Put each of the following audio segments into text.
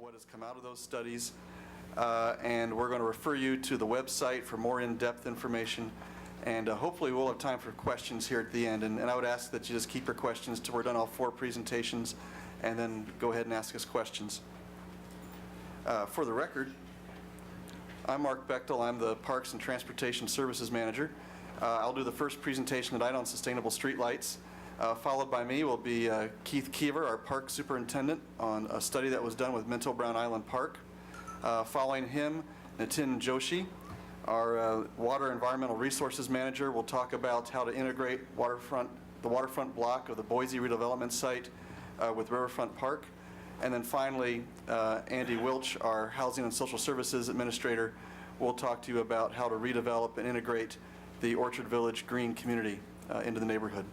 what has come out of those studies, and we're going to refer you to the website for more in-depth information, and hopefully we'll have time for questions here at the end, and I would ask that you just keep your questions till we're done all 4 presentations, and then go ahead and ask us questions. For the record, I'm Mark Bechtel. I'm the Parks and Transportation Services Manager. I'll do the first presentation tonight on sustainable streetlights. Followed by me will be Keith Keever, our Park Superintendent, on a study that was done with Minto Brown Island Park. Following him, Nitin Joshi, our Water Environmental Resources Manager, will talk about how to integrate the waterfront block of the Boise redevelopment site with Riverfront Park. And then finally, Andy Wilch, our Housing and Social Services Administrator, will talk to you about how to redevelop and integrate the Orchard Village green community into the neighborhood.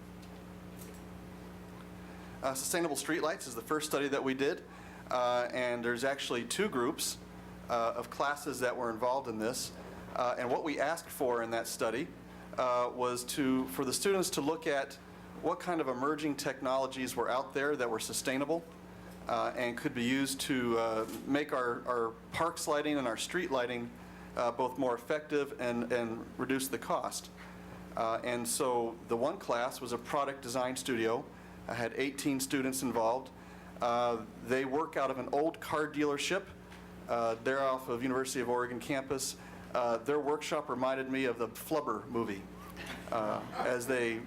Sustainable streetlights is the first study that we did, and there's actually 2 groups of classes that were involved in this. And what we asked for in that study was for the students to look at what kind of emerging technologies were out there that were sustainable and could be used to make our parks lighting and our street lighting both more effective and reduce the cost. And so the one class was a product design studio. I had 18 students involved. They work out of an old car dealership. They're off of University of Oregon campus. Their workshop reminded me of the Flubber movie as they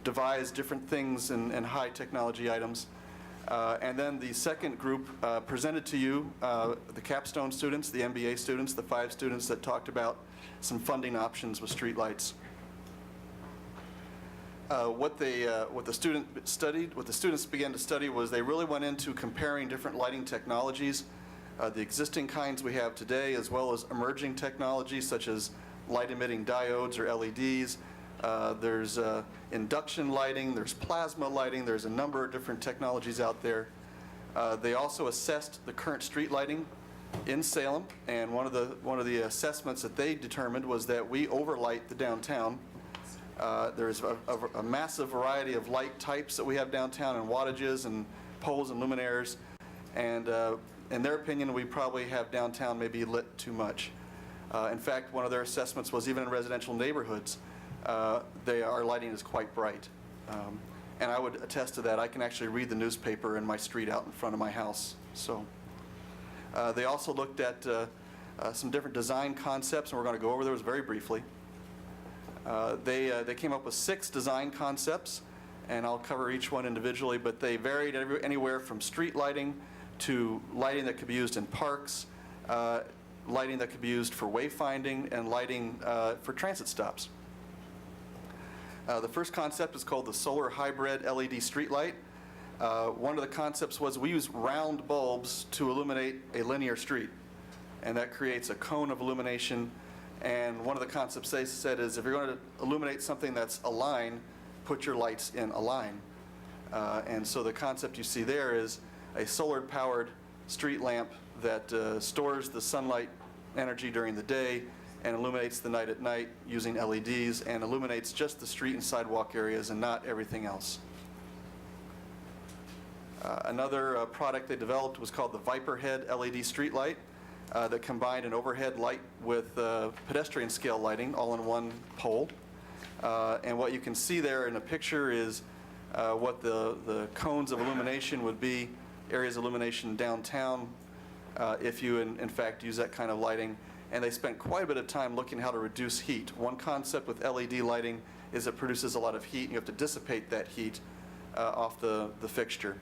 devise different things and high technology items. And then the second group presented to you the capstone students, the MBA students, the 5 students that talked about some funding options with streetlights. What the students began to study was they really went into comparing different lighting technologies, the existing kinds we have today, as well as emerging technologies such as light-emitting diodes or LEDs. There's induction lighting, there's plasma lighting, there's a number of different technologies out there. They also assessed the current street lighting in Salem, and one of the assessments that they determined was that we overlight the downtown. There's a massive variety of light types that we have downtown, and wattages and poles and luminaires, and in their opinion we probably have downtown maybe lit too much. In fact, one of their assessments was even in residential neighborhoods our lighting is quite bright, and I would attest to that. I can actually read the newspaper in my street out in front of my house. So they also looked at some different design concepts, and we're going to go over those very briefly. They came up with 6 design concepts, and I'll cover each one individually, but they varied anywhere from street lighting to lighting that could be used in parks, lighting that could be used for wayfinding, and lighting for transit stops. The first concept is called the solar hybrid LED streetlight. One of the concepts was we use round bulbs to illuminate a linear street, and that creates a cone of illumination. And one of the concepts they said is if you're going to illuminate something that's a line, put your lights in a line. And so the concept you see there is a solar-powered street lamp that stores the sunlight energy during the day and illuminates the night at night using LEDs and illuminates just the street and sidewalk areas and not everything else. Another product they developed was called the Viper Head LED streetlight. That combined an overhead light with pedestrian scale lighting all in one pole. And what you can see there in a picture is what the cones of illumination would be, areas of illumination downtown if you in fact use that kind of lighting. And they spent quite a bit of time looking how to reduce heat. One concept with LED lighting is it produces a lot of heat, and you have to dissipate that heat off the fixture.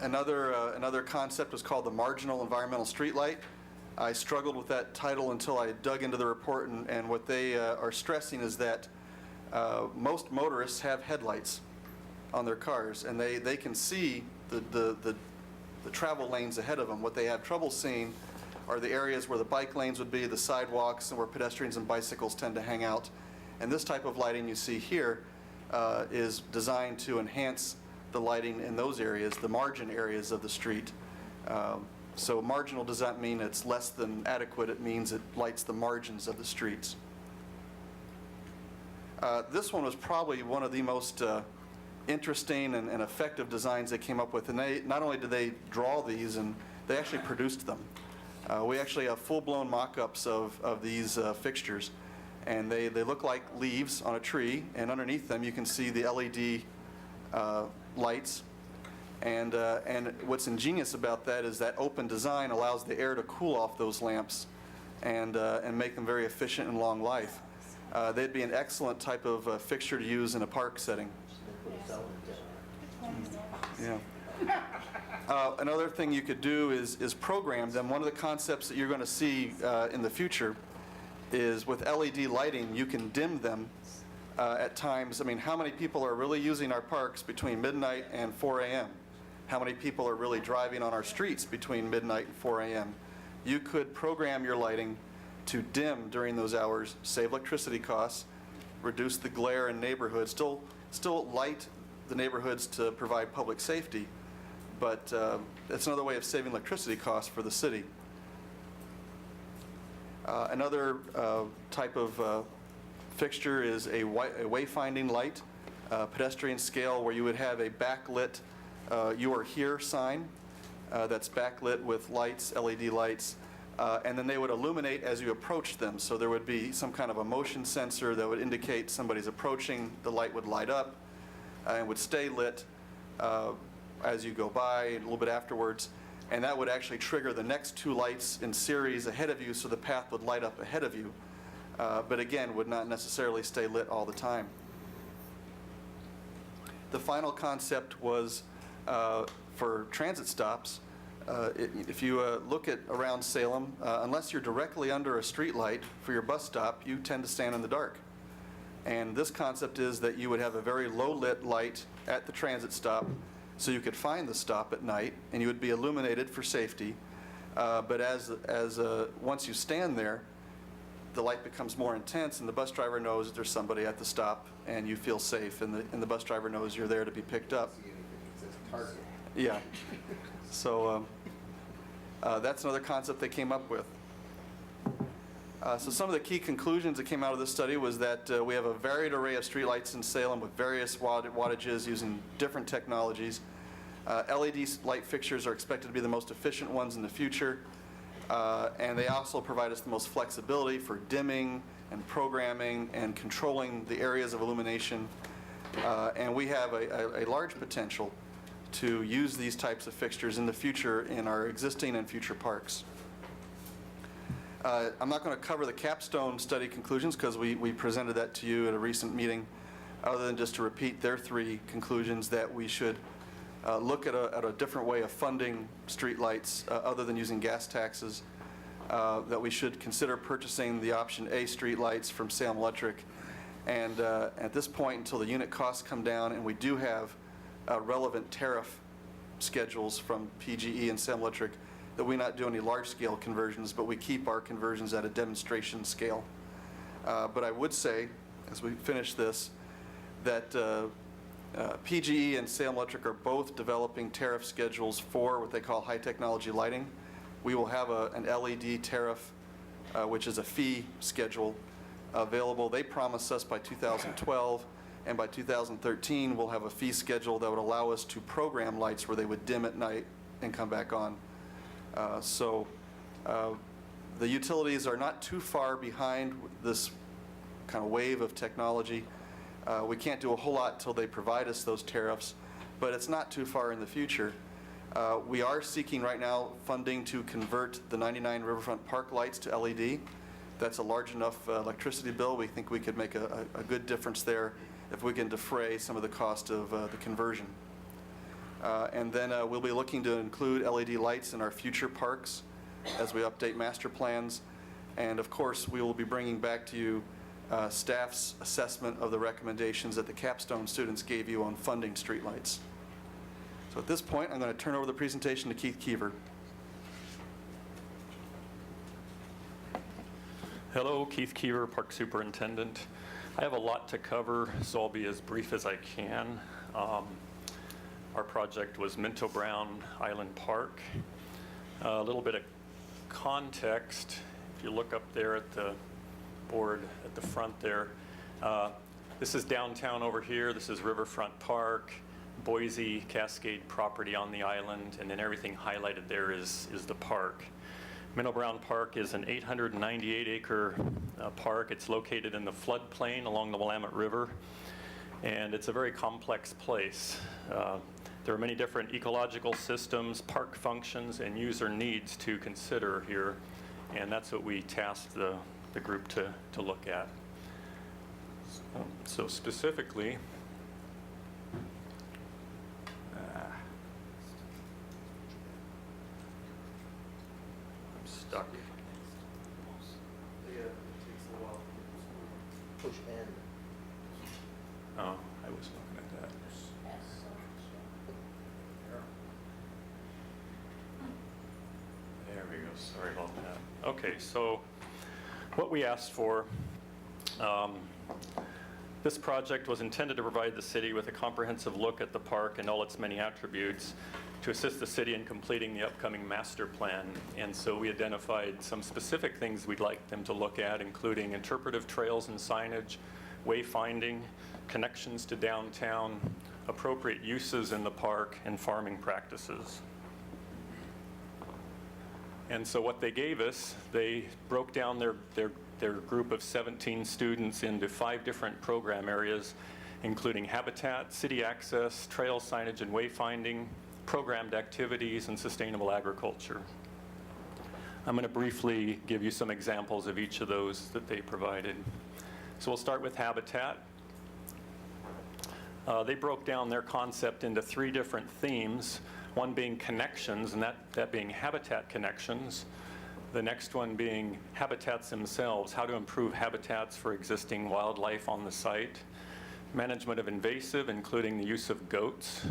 Another concept was called the marginal environmental streetlight. I struggled with that title until I dug into the report, and what they are stressing is that most motorists have headlights on their cars, and they can see the travel lanes ahead of them. What they have trouble seeing are the areas where the bike lanes would be, the sidewalks, and where pedestrians and bicycles tend to hang out. And this type of lighting you see here is designed to enhance the lighting in those areas, the margin areas of the street. So marginal does not mean it's less than adequate, it means it lights the margins of the streets. This one was probably one of the most interesting and effective designs they came up with. And they, not only did they draw these, and they actually produced them. We actually have full-blown mock-ups of these fixtures. And they look like leaves on a tree, and underneath them you can see the LED lights. And what's ingenious about that is that open design allows the air to cool off those lamps and make them very efficient and long life. They'd be an excellent type of fixture to use in a park setting. Yeah. Another thing you could do is program them. One of the concepts that you're going to see in the future is with LED lighting, you can dim them at times. I mean, how many people are really using our parks between midnight and 4 a.m.? How many people are really driving on our streets between midnight and 4 a.m.? You could program your lighting to dim during those hours, save electricity costs, reduce the glare in neighborhoods, still light the neighborhoods to provide public safety, but it's another way of saving electricity costs for the city. Another type of fixture is a wayfinding light, pedestrian scale, where you would have a backlit "You are here" sign that's backlit with lights, LED lights, and then they would illuminate as you approach them. So there would be some kind of a motion sensor that would indicate somebody's approaching. The light would light up and would stay lit as you go by, a little bit afterwards. And that would actually trigger the next two lights in series ahead of you, so the path would light up ahead of you. But again, would not necessarily stay lit all the time. The final concept was for transit stops. If you look at around Salem, unless you're directly under a street light for your bus stop, you tend to stand in the dark. And this concept is that you would have a very low-lit light at the transit stop, so you could find the stop at night, and you would be illuminated for safety. But once you stand there, the light becomes more intense, and the bus driver knows that there's somebody at the stop, and you feel safe, and the bus driver knows you're there to be picked up. Yeah. So that's another concept they came up with. So some of the key conclusions that came out of this study was that we have a varied array of streetlights in Salem with various wattages using different technologies. LED light fixtures are expected to be the most efficient ones in the future, and they also provide us the most flexibility for dimming and programming and controlling the areas of illumination. And we have a large potential to use these types of fixtures in the future in our existing and future parks. I'm not going to cover the capstone study conclusions because we presented that to you at a recent meeting, other than just to repeat their three conclusions: that we should look at a different way of funding streetlights other than using gas taxes, that we should consider purchasing the option A streetlights from Salem Electric, and at this point, until the unit costs come down and we do have relevant tariff schedules from PGE and Salem Electric, that we not do any large-scale conversions, but we keep our conversions at a demonstration scale. But I would say, as we finish this, that PGE and Salem Electric are both developing tariff schedules for what they call high-technology lighting. We will have an LED tariff, which is a fee schedule, available. They promised us by 2012, and by 2013, we'll have a fee schedule that would allow us to program lights where they would dim at night and come back on. So the utilities are not too far behind this kind of wave of technology. We can't do a whole lot till they provide us those tariffs, but it's not too far in the future. We are seeking right now funding to convert the 99 Riverfront Park lights to LED. That's a large enough electricity bill. We think we could make a good difference there if we can defray some of the cost of the conversion. And then we'll be looking to include LED lights in our future parks as we update master plans. And of course, we will be bringing back to you staff's assessment of the recommendations that the capstone students gave you on funding streetlights. So at this point, I'm going to turn over the presentation to Keith Keever. Hello, Keith Keever, Park Superintendent. I have a lot to cover, so I'll be as brief as I can. Our project was Minto Brown Island Park. A little bit of context, if you look up there at the board at the front there, This is downtown over here. This is Riverfront Park, Boise Cascade property on the island, and then everything highlighted there is the park. Minnow Brown Park is an 898-acre park. It's located in the floodplain along the Willamette River, and it's a very complex place. There are many different ecological systems, park functions, and user needs to consider here, and that's what we tasked the group to look at. So specifically, I'm stuck. Push N. Oh, I was looking at that. There we go, sorry about that. Okay, so what we asked for, this project was intended to provide the city with a comprehensive look at the park and all its many attributes to assist the city in completing the upcoming master plan. And so we identified some specific things we'd like them to look at, including interpretive trails and signage, wayfinding, connections to downtown, appropriate uses in the park, and farming practices. And so what they gave us, they broke down their group of 17 students into 5 different program areas, including habitat, city access, trail signage and wayfinding, programmed activities, and sustainable agriculture. I'm going to briefly give you some examples of each of those that they provided. So we'll start with habitat. They broke down their concept into 3 different themes, one being connections, and that being habitat connections. The next one being habitats themselves, how to improve habitats for existing wildlife on the site. Management of invasive, including the use of goats.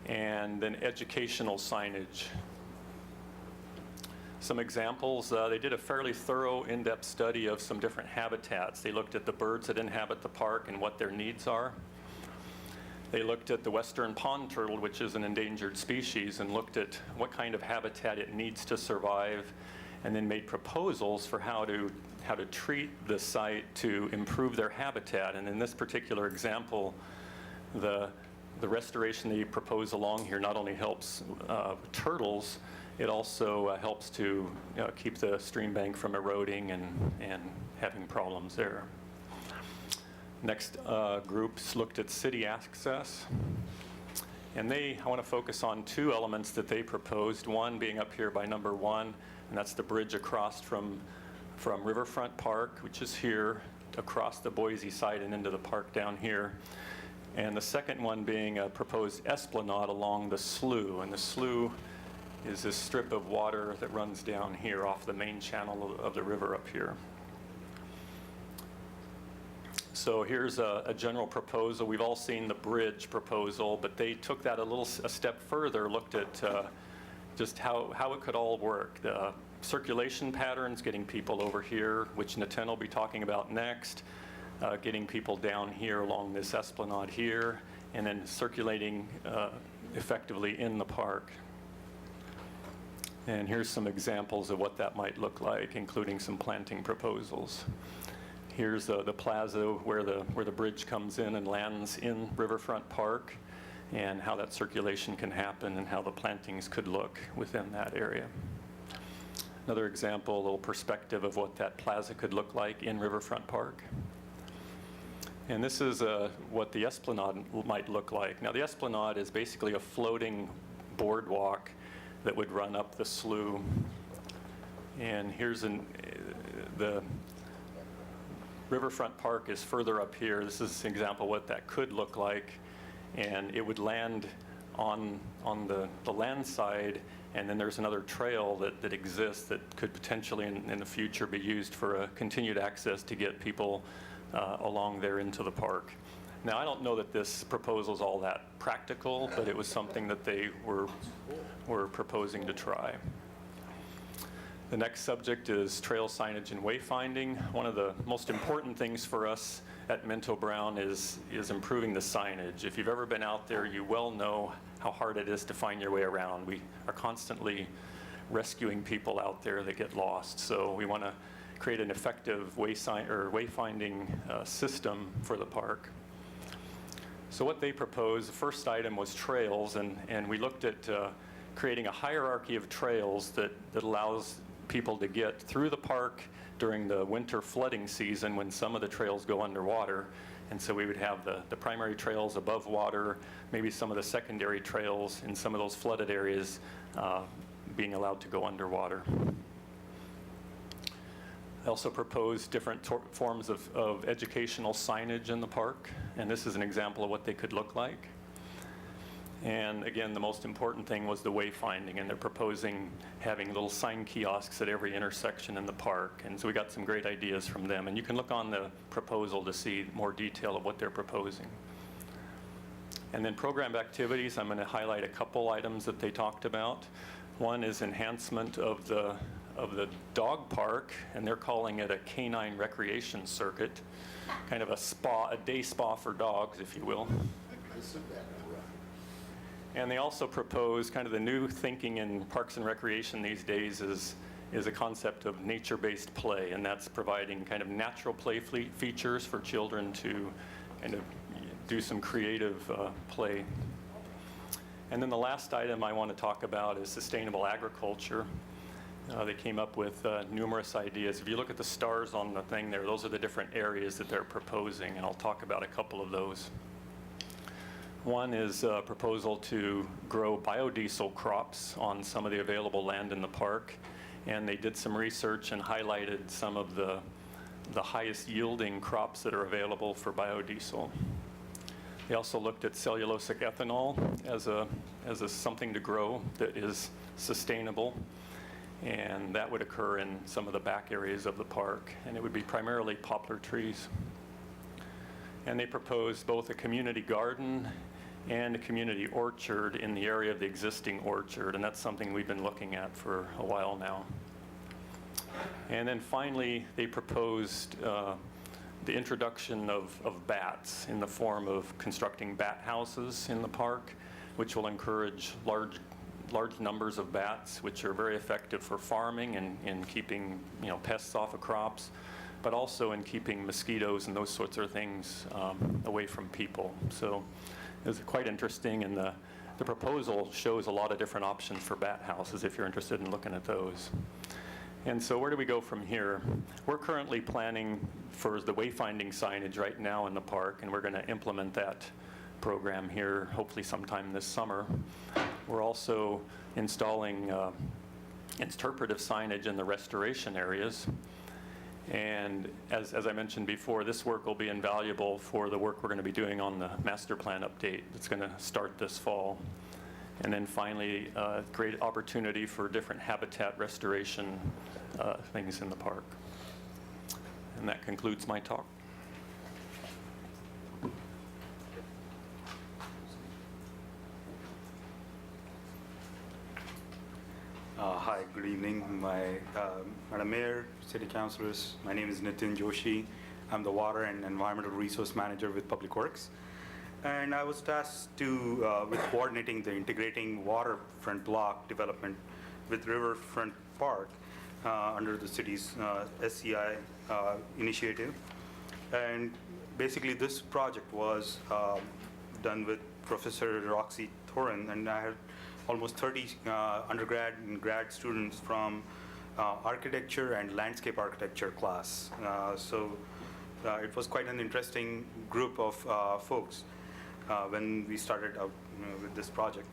And then educational signage. Some examples, they did a fairly thorough, in-depth study of some different habitats. They looked at the birds that inhabit the park and what their needs are. They looked at the western pond turtle, which is an endangered species, and looked at what kind of habitat it needs to survive, and then made proposals for how to treat the site to improve their habitat. And in this particular example, the restoration they propose along here not only helps turtles, it also helps to keep the stream bank from eroding and having problems there. Next groups looked at city access. And I want to focus on 2 elements that they proposed, one being up here by number 1, and that's the bridge across from Riverfront Park, which is here, across the Boise side and into the park down here. And the second one being a proposed esplanade along the slough. And the slough is this strip of water that runs down here off the main channel of the river up here. So here's a general proposal. We've all seen the bridge proposal, but they took that a step further, looked at just how it could all work. The circulation patterns, getting people over here, which Niten will be talking about next, getting people down here along this esplanade here, and then circulating effectively in the park. And here's some examples of what that might look like, including some planting proposals. Here's the plaza where the bridge comes in and lands in Riverfront Park, and how that circulation can happen and how the plantings could look within that area. Another example, a little perspective of what that plaza could look like in Riverfront Park. And this is what the esplanade might look like. Now, the esplanade is basically a floating boardwalk that would run up the slough. And here's the Riverfront Park is further up here. This is an example of what that could look like. And it would land on the land side, and then there's another trail that exists that could potentially in the future be used for a continued access to get people along there into the park. Now, I don't know that this proposal is all that practical, but it was something that they were proposing to try. The next subject is trail signage and wayfinding. One of the most important things for us at Minto Brown is improving the signage. If you've ever been out there, you well know how hard it is to find your way around. We are constantly rescuing people out there that get lost. So we want to create an effective wayfinding system for the park. So what they proposed, the first item was trails, and we looked at creating a hierarchy of trails that allows people to get through the park during the winter flooding season when some of the trails go underwater. And so we would have the primary trails above water, maybe some of the secondary trails in some of those flooded areas being allowed to go underwater. I also proposed different forms of educational signage in the park, and this is an example of what they could look like. And again, the most important thing was the wayfinding, and they're proposing having little sign kiosks at every intersection in the park. And so we got some great ideas from them, and you can look on the proposal to see more detail of what they're proposing. And then program activities, I'm going to highlight a couple items that they talked about. One is enhancement of the dog park, and they're calling it a canine recreation circuit, kind of a spa, a day spa for dogs, if you will. And they also propose kind of the new thinking in parks and recreation these days is a concept of nature-based play, and that's providing kind of natural play features for children to kind of do some creative play. And then the last item I want to talk about is sustainable agriculture. They came up with numerous ideas. If you look at the stars on the thing there, those are the different areas that they're proposing, and I'll talk about a couple of those. One is a proposal to grow biodiesel crops on some of the available land in the park, and they did some research and highlighted some of the highest yielding crops that are available for biodiesel. They also looked at cellulosic ethanol as a something to grow that is sustainable, and that would occur in some of the back areas of the park, and it would be primarily poplar trees. And they proposed both a community garden and a community orchard in the area of the existing orchard, and that's something we've been looking at for a while now. And then finally, they proposed the introduction of bats in the form of constructing bat houses in the park, which will encourage large numbers of bats, which are very effective for farming and in keeping pests off of crops, but also in keeping mosquitoes and those sorts of things away from people. So it was quite interesting, and the proposal shows a lot of different options for bat houses if you're interested in looking at those. And so where do we go from here? We're currently planning for the wayfinding signage right now in the park, and we're going to implement that program here hopefully sometime this summer. We're also installing interpretive signage in the restoration areas. And as I mentioned before, this work will be invaluable for the work we're going to be doing on the master plan update that's going to start this fall. And then finally, great opportunity for different habitat restoration things in the park. And that concludes my talk. Hi, good evening, Madam Mayor, City Councilors. My name is Nitin Joshi. I'm the Water and Environmental Resource Manager with Public Works. And I was tasked with coordinating the integrating waterfront block development with Riverfront Park under the city's SCI initiative. And basically this project was done with Professor Roxy Thorin, and I had almost 30 undergrad and grad students from architecture and landscape architecture class. So it was quite an interesting group of folks when we started out with this project.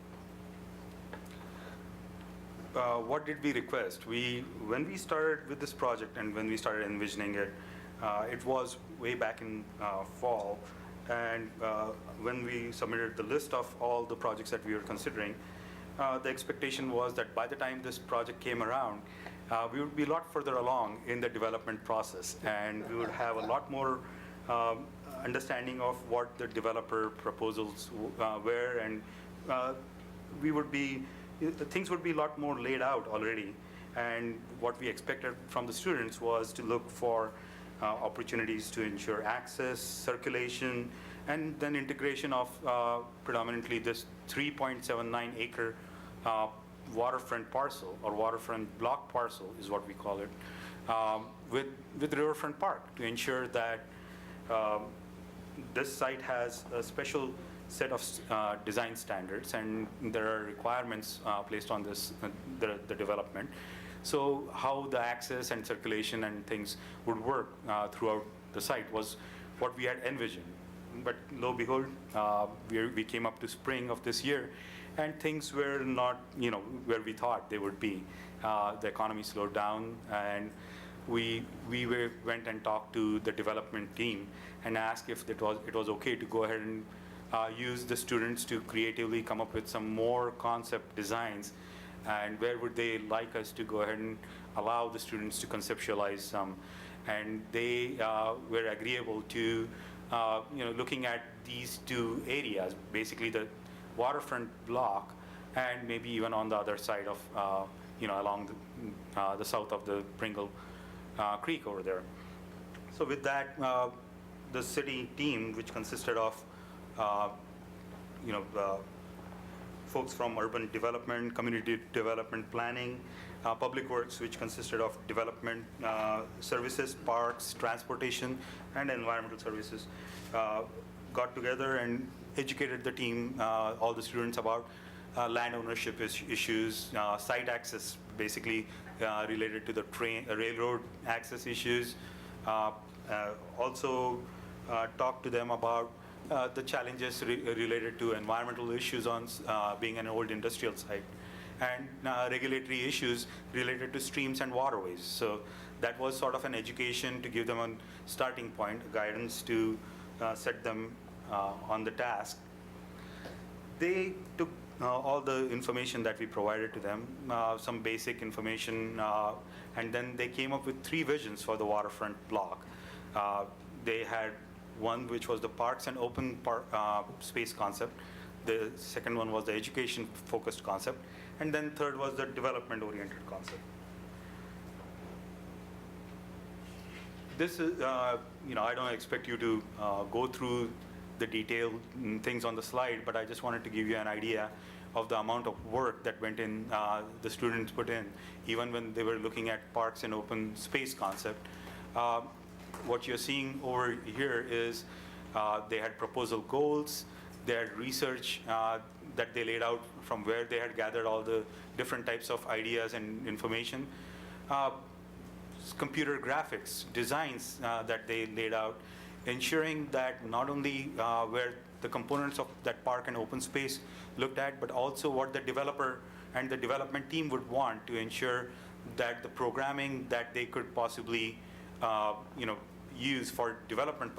What did we request? When we started with this project and when we started envisioning it, it was way back in fall. And when we submitted the list of all the projects that we were considering, the expectation was that by the time this project came around, we would be a lot further along in the development process, and we would have a lot more understanding of what the developer proposals were, and things would be a lot more laid out already. And what we expected from the students was to look for opportunities to ensure access, circulation, and then integration of predominantly this 3.79 acre waterfront parcel, or waterfront block parcel is what we call it, with Riverfront Park to ensure that um, this site has a special set of design standards, and there are requirements placed on this, the development. So how the access and circulation and things would work throughout the site was what we had envisioned. But lo and behold, we came up to spring of this year, and things were not, where we thought they would be. The economy slowed down, and we went and talked to the development team and asked if it was okay to go ahead and use the students to creatively come up with some more concept designs, and where would they like us to go ahead and allow the students to conceptualize some. And they were agreeable to looking at these two areas, basically the waterfront block and maybe even on the other side of, along the south of the Pringle Creek over there. So with that, the city team, which consisted of, folks from urban development, community development planning, public works, which consisted of development services, parks, transportation, and environmental services, got together and educated the team, all the students, about land ownership issues, site access, basically related to the railroad access issues. Also talked to them about the challenges related to environmental issues on being an old industrial site, and regulatory issues related to streams and waterways. So that was sort of an education to give them a starting point, guidance to set them on the task. They took all the information that we provided to them, some basic information, and then they came up with 3 visions for the waterfront block. They had one which was the parks and open space concept. The second one was the education-focused concept. And then third was the development-oriented concept. This is, I don't expect you to go through the detailed things on the slide, but I just wanted to give you an idea of the amount of work that went in, the students put in, even when they were looking at parks and open space concept. What you're seeing over here is they had proposal goals, they had research that they laid out from where they had gathered all the different types of ideas and information. Computer graphics, designs that they laid out, ensuring that not only where the components of that park and open space looked at, but also what the developer and the development team would want to ensure that the programming that they could possibly use for development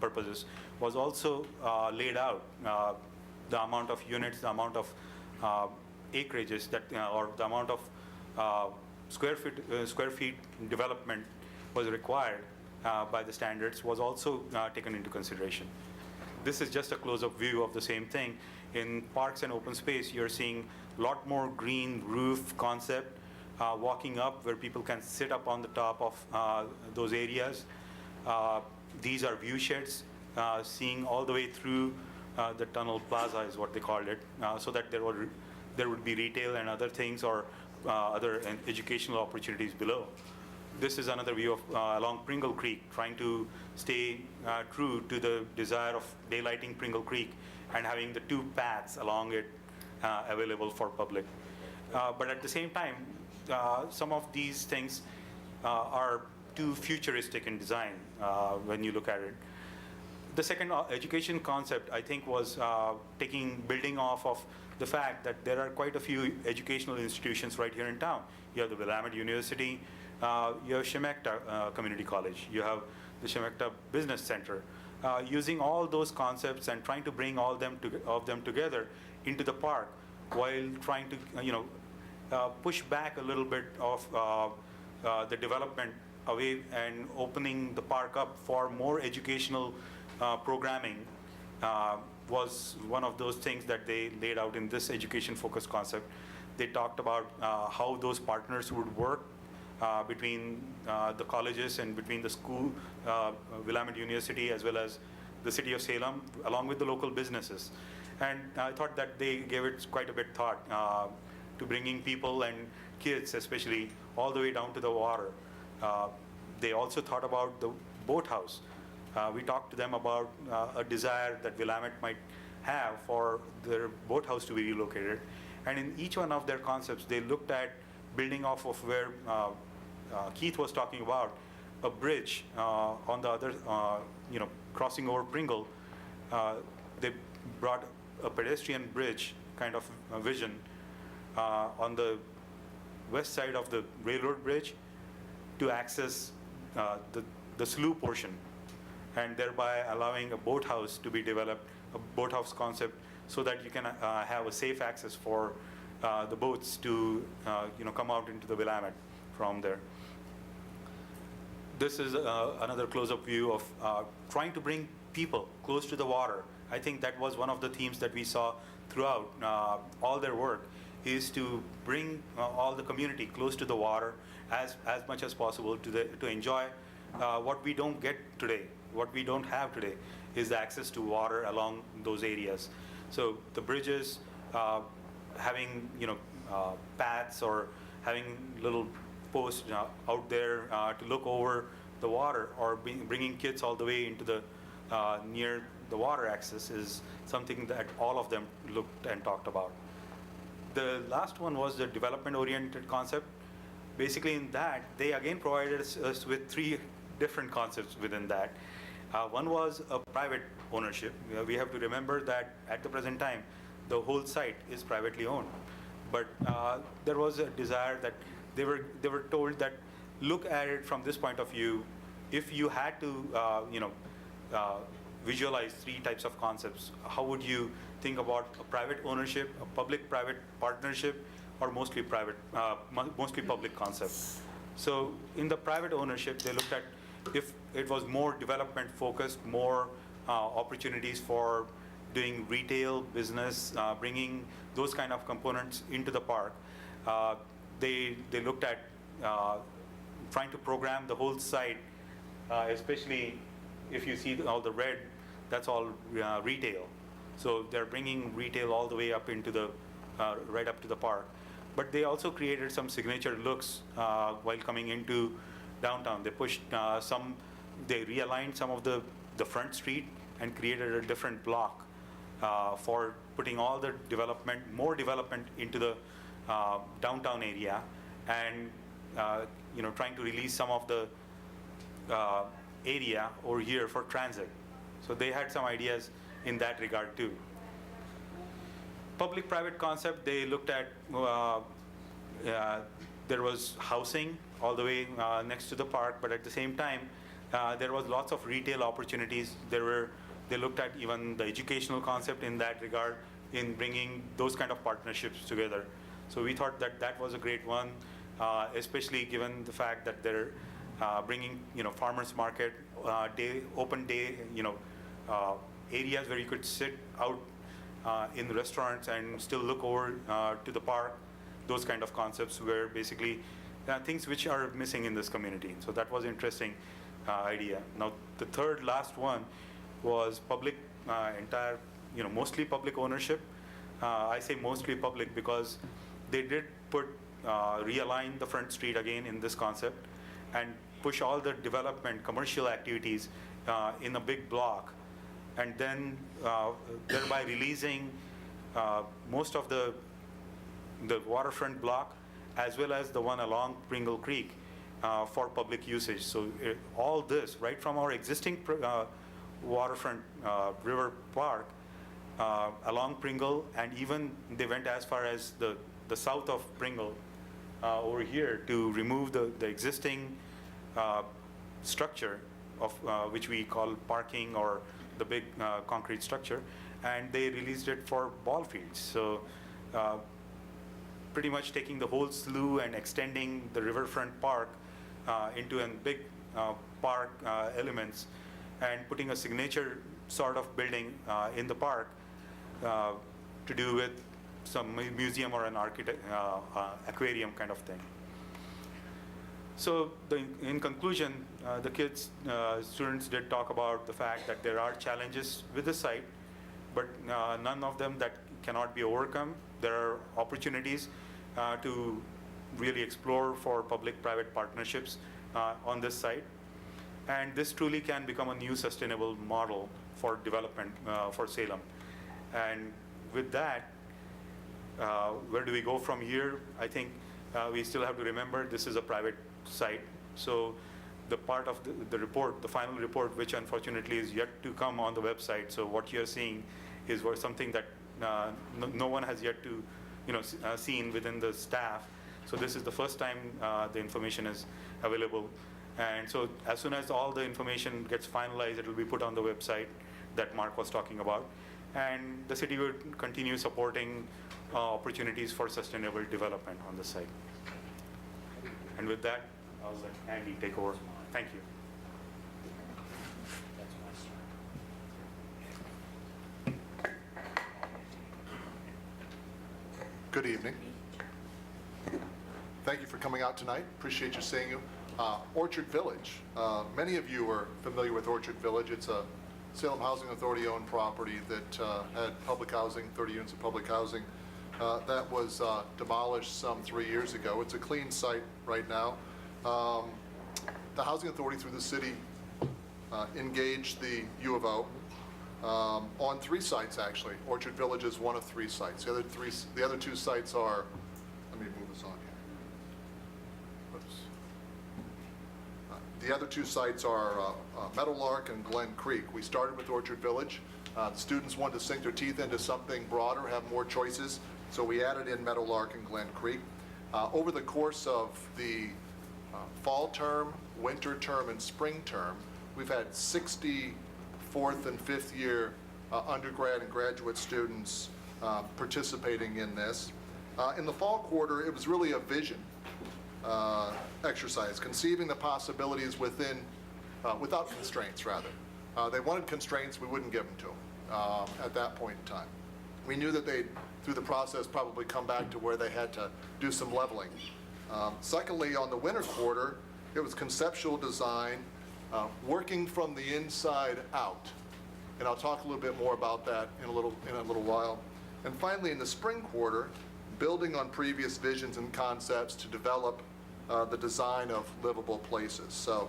purposes was also laid out. The amount of units, the amount of acreages that, or the amount of square feet development was required by the standards was also taken into consideration. This is just a close-up view of the same thing. In parks and open space, you're seeing a lot more green roof concept, walking up where people can sit up on the top of those areas. These are view sheds, seeing all the way through the tunnel plaza is what they called it, so that there would be retail and other things, or other educational opportunities below. This is another view of along Pringle Creek, trying to stay true to the desire of daylighting Pringle Creek and having the 2 paths along it available for public. But at the same time, some of these things are too futuristic in design when you look at it. The second education concept, I think, was building off of the fact that there are quite a few educational institutions right here in town. You have the Willamette University, you have Chemekta Community College, you have the Chemekta Business Center. Using all those concepts and trying to bring all of them together into the park, while trying to push back a little bit of the development away and opening the park up for more educational programming, was one of those things that they laid out in this education-focused concept. They talked about how those partners would work between the colleges and between the school, Willamette University, as well as the city of Salem, along with the local businesses. And I thought that they gave it quite a bit thought to bringing people and kids, especially, all the way down to the water. They also thought about the boathouse. We talked to them about a desire that Willamette might have for their boathouse to be relocated. And in each one of their concepts, they looked at building off of where Keith was talking about, a bridge on the other, crossing over Pringle. They brought a pedestrian bridge kind of vision on the west side of the railroad bridge to access the slough portion, and thereby allowing a boathouse to be developed, a boathouse concept, so that you can have a safe access for the boats to come out into the Willamette from there. This is another close-up view of trying to bring people close to the water. I think that was one of the themes that we saw throughout all their work, is to bring all the community close to the water as much as possible to enjoy what we don't get today. What we don't have today is the access to water along those areas. So the bridges, having paths or having little posts out there to look over the water, or bringing kids all the way into the near the water access, is something that all of them looked and talked about. The last one was the development-oriented concept. Basically, in that, they again provided us with 3 different concepts within that. One was a private ownership. We have to remember that at the present time, the whole site is privately owned. But there was a desire that they were told that, look at it from this point of view. If you had to, visualize 3 types of concepts, how would you think about a private ownership, a public-private partnership, or mostly public concept? So in the private ownership, they looked at if it was more development focused, more opportunities for doing retail business, bringing those kind of components into the park. They looked at trying to program the whole site, especially if you see all the red, that's all retail. So they're bringing retail all the way up into the, right up to the park. But they also created some signature looks while coming into downtown. They pushed they realigned some of the front street and created a different block for putting all the development, more development into the downtown area, and trying to release some of the area over here for transit. So they had some ideas in that regard too. Public-private concept, they looked at, there was housing all the way next to the park, but at the same time, there was lots of retail opportunities. They looked at even the educational concept in that regard, in bringing those kind of partnerships together. So we thought that that was a great one, especially given the fact that they're bringing, farmers market, open day, areas where you could sit out in the restaurants and still look over to the park. Those kind of concepts were basically things which are missing in this community. So that was interesting idea. Now the third last one was public, mostly public ownership. I say mostly public because they did realign the front street again in this concept and push all the development, commercial activities in a big block, and then thereby releasing most of the waterfront block as well as the one along Pringle Creek for public usage. So all this, right from our existing waterfront river park along Pringle, and even they went as far as the south of Pringle over here to remove the existing structure of which we call parking, or the big concrete structure, and they released it for ball fields. So pretty much taking the whole slough and extending the riverfront park into a big park elements, and putting a signature sort of building in the park to do with some museum or an aquarium kind of thing. So in conclusion, the students did talk about the fact that there are challenges with the site, but none of them that cannot be overcome. There are opportunities to really explore for public-private partnerships on this site. And this truly can become a new sustainable model for development for Salem. And with that, where do we go from here? I think we still have to remember this is a private site. So the part of the report, the final report, which unfortunately is yet to come on the website. So what you're seeing is something that no one has yet to seen within the staff. So this is the first time the information is available. And so as soon as all the information gets finalized, it will be put on the website that Mark was talking about. And the city will continue supporting opportunities for sustainable development on the site. And with that, I'll let Andy take over. Thank you. Good evening. Thank you for coming out tonight. Appreciate you seeing you. Orchard Village. Many of you are familiar with Orchard Village. It's a Salem Housing Authority owned property that had public housing, 30 units of public housing. That was demolished some 3 years ago. It's a clean site right now. The Housing Authority through the city engaged the U of O on 3 sites actually. Orchard Village is one of 3 sites. The other 2 sites are, let me move this on here. Oops. The other 2 sites are Meadowlark and Glen Creek. We started with Orchard Village. The students wanted to sink their teeth into something broader, have more choices, so we added in Meadowlark and Glen Creek. Over the course of the fall term, winter term, and spring term, we've had 60 4th and 5th year undergrad and graduate students participating in this. In the fall quarter, it was really a vision exercise, conceiving the possibilities without constraints, rather. They wanted constraints, we wouldn't give them to them at that point in time. We knew that they'd, through the process, probably come back to where they had to do some leveling. Secondly, on the winter quarter, it was conceptual design, working from the inside out. And I'll talk a little bit more about that in a little while. And finally, in the spring quarter, building on previous visions and concepts to develop the design of livable places. So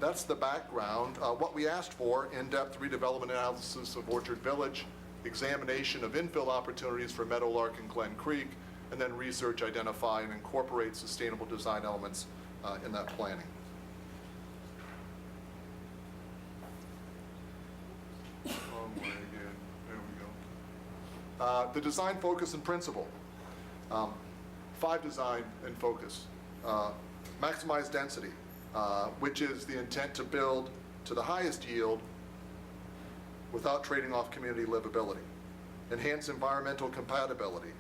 that's the background. What we asked for, in-depth redevelopment analysis of Orchard Village, examination of infill opportunities for Meadowlark and Glen Creek, and then research, identify, and incorporate sustainable design elements in that planning. Wrong way again. There we go. The design focus and principle. 5 design and focus. Maximize density, which is the intent to build to the highest yield without trading off community livability. Enhance environmental compatibility.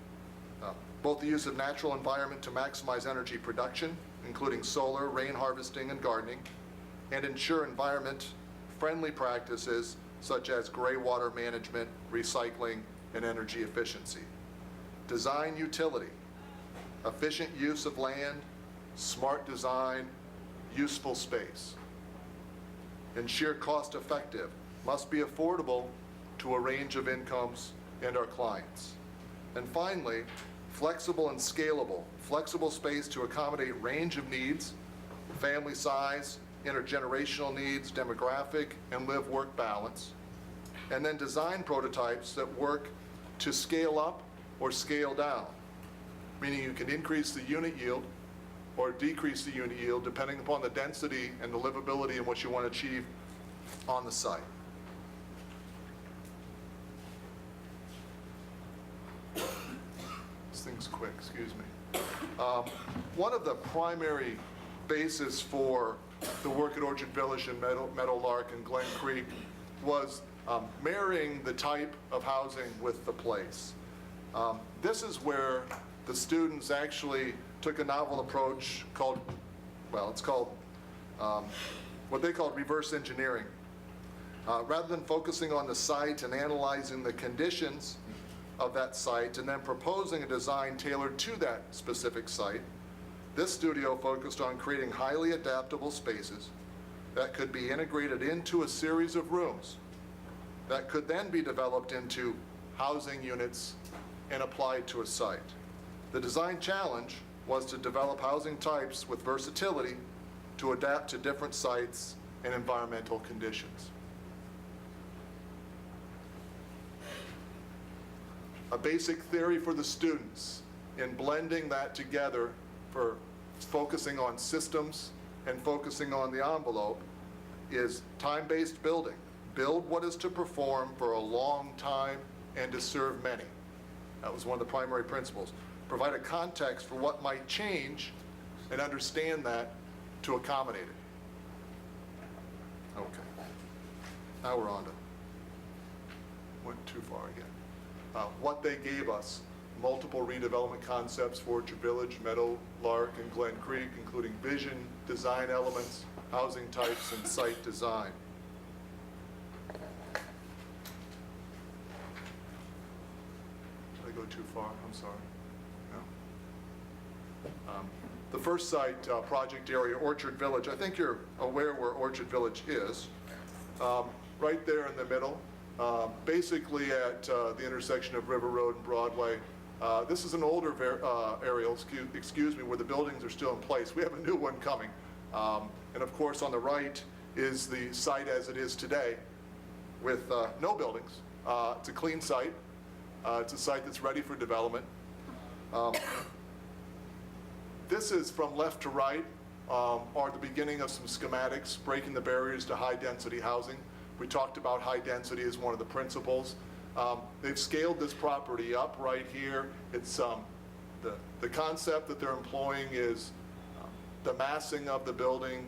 Both the use of natural environment to maximize energy production, including solar, rain harvesting, and gardening, and ensure environment-friendly practices such as gray water management, recycling, and energy efficiency. Design utility, efficient use of land, smart design, useful space. Ensure cost-effective, must be affordable to a range of incomes and our clients. And finally, flexible and scalable. Flexible space to accommodate range of needs, family size, intergenerational needs, demographic, and live-work balance. And then design prototypes that work to scale up or scale down, meaning you can increase the unit yield or decrease the unit yield depending upon the density and the livability and what you want to achieve on the site. This thing's quick, excuse me. One of the primary bases for the work at Orchard Village and Meadowlark and Glen Creek was marrying the type of housing with the place. This is where the students actually took a novel approach called, well, it's called what they called reverse engineering. Rather than focusing on the site and analyzing the conditions of that site and then proposing a design tailored to that specific site, this studio focused on creating highly adaptable spaces that could be integrated into a series of rooms that could then be developed into housing units and applied to a site. The design challenge was to develop housing types with versatility to adapt to different sites and environmental conditions. A basic theory for the students in blending that together for focusing on systems and focusing on the envelope is time-based building. Build what is to perform for a long time and to serve many. That was one of the primary principles. Provide a context for what might change and understand that to accommodate it. Okay. Now we're on to, went too far again. What they gave us, multiple redevelopment concepts for Orchard Village, Meadow Lark, and Glen Creek, including vision, design elements, housing types, and site design. Did I go too far? I'm sorry. No? The first site, project area, Orchard Village. I think you're aware where Orchard Village is. Right there in the middle, basically at the intersection of River Road and Broadway. This is an older aerial, excuse me, where the buildings are still in place. We have a new one coming. And of course, on the right is the site as it is today with no buildings. It's a clean site. It's a site that's ready for development. This is from left to right, are the beginning of some schematics, breaking the barriers to high-density housing. We talked about high density as one of the principles. They've scaled this property up right here. It's the concept that they're employing is the massing of the building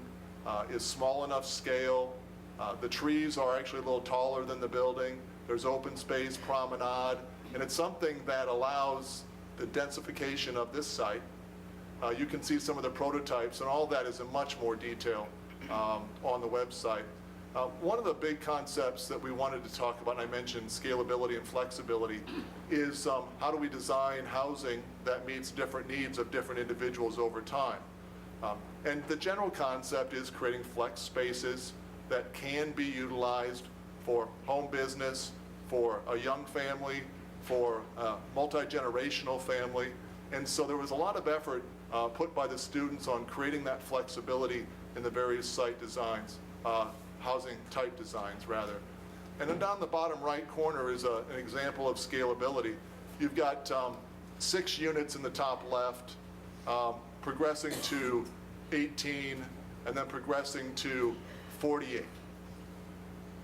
is small enough scale. The trees are actually a little taller than the building. There's open space, promenade, and it's something that allows the densification of this site. You can see some of the prototypes, and all that is in much more detail on the website. One of the big concepts that we wanted to talk about, and I mentioned scalability and flexibility, is how do we design housing that meets different needs of different individuals over time. And the general concept is creating flex spaces that can be utilized for home business, for a young family, for a multi-generational family. And so there was a lot of effort put by the students on creating that flexibility in the various site designs. Housing type designs, rather. And then down the bottom right corner is an example of scalability. You've got 6 units in the top left, progressing to 18, and then progressing to 48.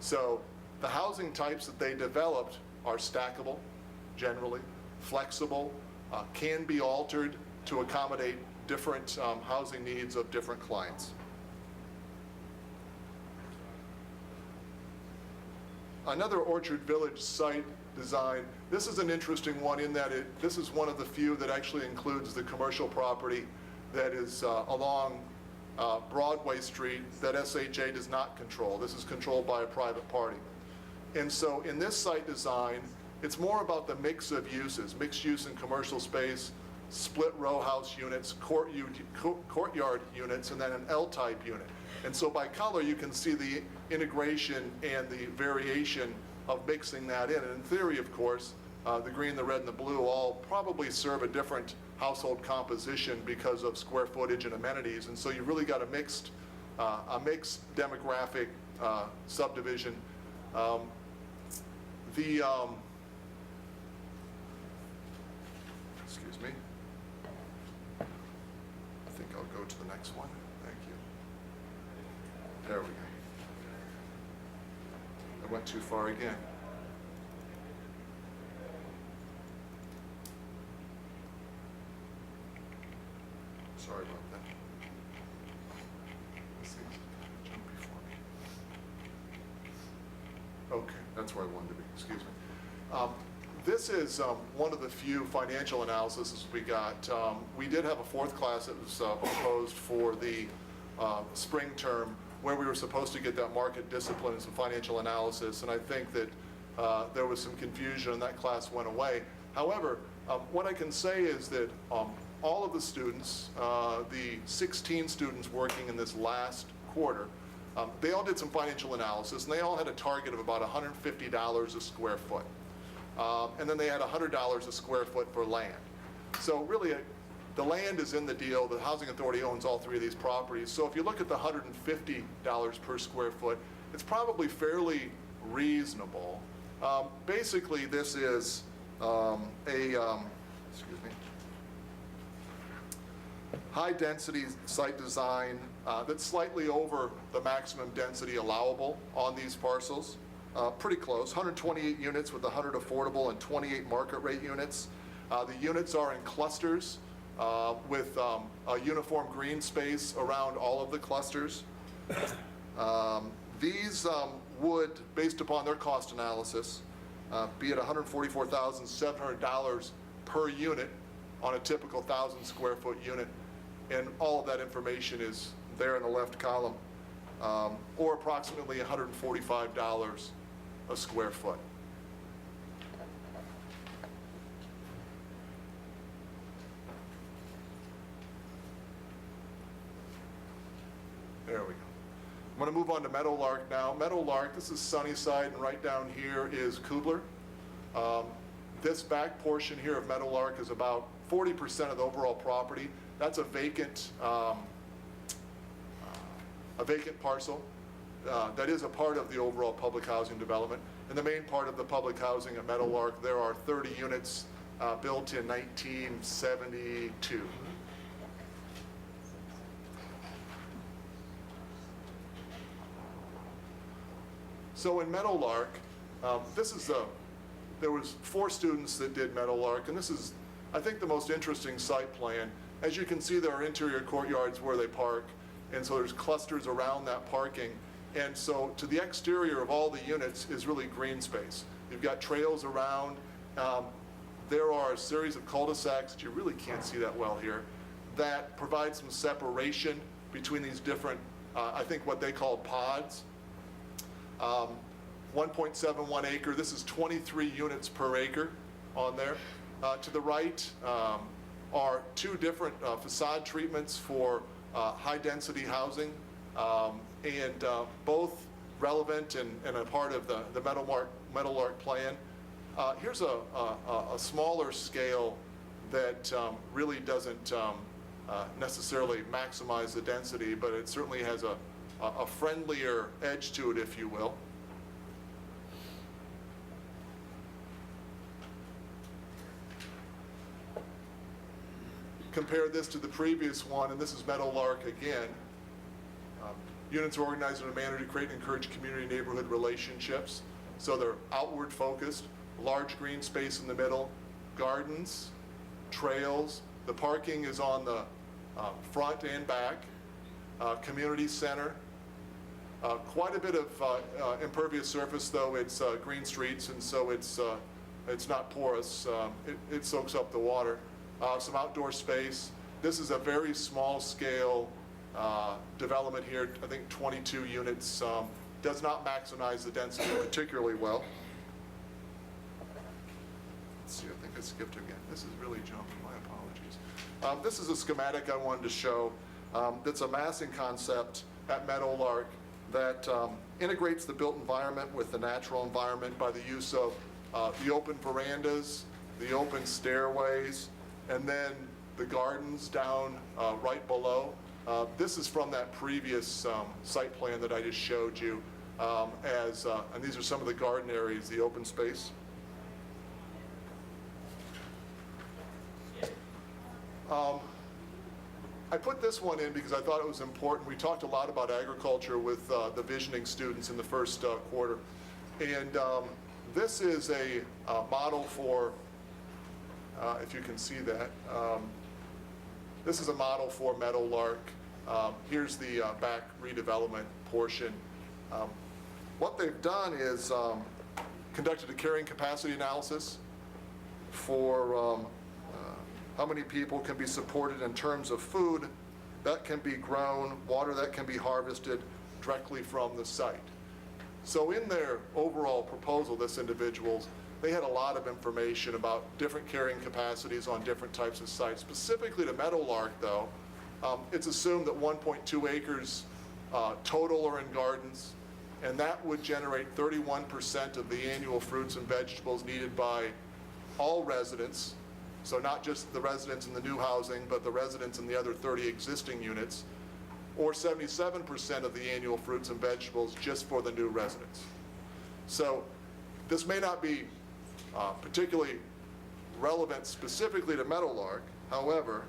So the housing types that they developed are stackable, generally, flexible, can be altered to accommodate different housing needs of different clients. Another Orchard Village site design, this is an interesting one in that this is one of the few that actually includes the commercial property that is along Broadway Street that SHA does not control. This is controlled by a private party. And so in this site design, it's more about the mix of uses, mixed use in commercial space, split row house units, courtyard units, and then an L-type unit. And so by color, you can see the integration and the variation of mixing that in. And in theory, of course, the green, the red, and the blue all probably serve a different household composition because of square footage and amenities. And so you've really got a mixed demographic subdivision. Excuse me. I think I'll go to the next one. Thank you. There we go. I went too far again. Sorry about that. This thing's jumped before me. Okay, that's where I wanted to be. Excuse me. This is one of the few financial analyses we got. We did have a 4th class that was proposed for the spring term where we were supposed to get that market discipline and some financial analysis, and I think that there was some confusion and that class went away. However, what I can say is that all of the students, the 16 students working in this last quarter, they all did some financial analysis, and they all had a target of about $150 a square foot. And then they had $100 a square foot for land. So really, The land is in the deal. The Housing Authority owns all three of these properties. So if you look at the $150 per square foot, it's probably fairly reasonable. Basically, this is excuse me, high-density site design that's slightly over the maximum density allowable on these parcels. Pretty close, 128 units with 100 affordable and 28 market rate units. The units are in clusters with a uniform green space around all of the clusters. These would, based upon their cost analysis, be at $144,700 per unit on a typical 1,000 square foot unit. And all of that information is there in the left column, or approximately $145 a square foot. There we go. I'm going to move on to Meadowlark now. Meadowlark, this is Sunnyside, and right down here is Kubler. This back portion here of Meadowlark is about 40% of the overall property. That's a vacant parcel. That is a part of the overall public housing development. In the main part of the public housing at Meadowlark, there are 30 units built in 1972. So in Meadowlark, there was 4 students that did Meadowlark, and this is, I think, the most interesting site plan. As you can see, there are interior courtyards where they park, and so there's clusters around that parking. And so to the exterior of all the units is really green space. You've got trails around. There are a series of cul-de-sacs that you really can't see that well here that provide some separation between these different, I think what they call pods. 1.71 acre, this is 23 units per acre on there. To the right are 2 different facade treatments for high-density housing, and both relevant and a part of the Meadowlark plan. Here's a smaller scale that really doesn't necessarily maximize the density, but it certainly has a friendlier edge to it, if you will. Compare this to the previous one, and this is Meadowlark again. Units are organized in a manner to create and encourage community and neighborhood relationships. So they're outward focused, large green space in the middle, gardens, trails. The parking is on the front and back, community center. Quite a bit of impervious surface, though. It's green streets, and so it's not porous. It soaks up the water. Some outdoor space. This is a very small scale development here. I think 22 units. Does not maximize the density particularly well. Let's see, I think I skipped again. This is really jumping, my apologies. This is a schematic I wanted to show that's a massing concept at Meadowlark that integrates the built environment with the natural environment by the use of the open verandas, the open stairways, and then the gardens down right below. This is from that previous site plan that I just showed you, and these are some of the garden areas, the open space. I put this one in because I thought it was important. We talked a lot about agriculture with the visioning students in the first quarter. And this is a model for, if you can see that, this is a model for Meadowlark. Here's the back redevelopment portion. What they've done is conducted a carrying capacity analysis for how many people can be supported in terms of food that can be grown, water that can be harvested directly from the site. So in their overall proposal, this individuals, they had a lot of information about different carrying capacities on different types of sites. Specifically to Meadowlark, though, it's assumed that 1.2 acres total are in gardens, and that would generate 31% of the annual fruits and vegetables needed by all residents. So not just the residents in the new housing, but the residents in the other 30 existing units, or 77% of the annual fruits and vegetables just for the new residents. So this may not be particularly relevant specifically to Meadowlark. However,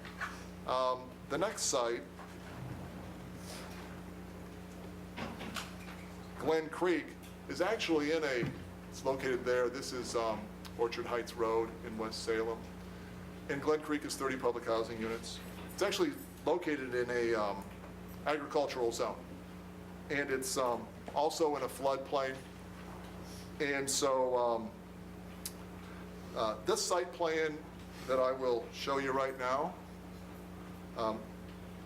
the next site, Glen Creek, is actually it's located there. This is Orchard Heights Road in West Salem. And Glen Creek is 30 public housing units. It's actually located in a agricultural zone. And it's also in a floodplain. And so this site plan that I will show you right now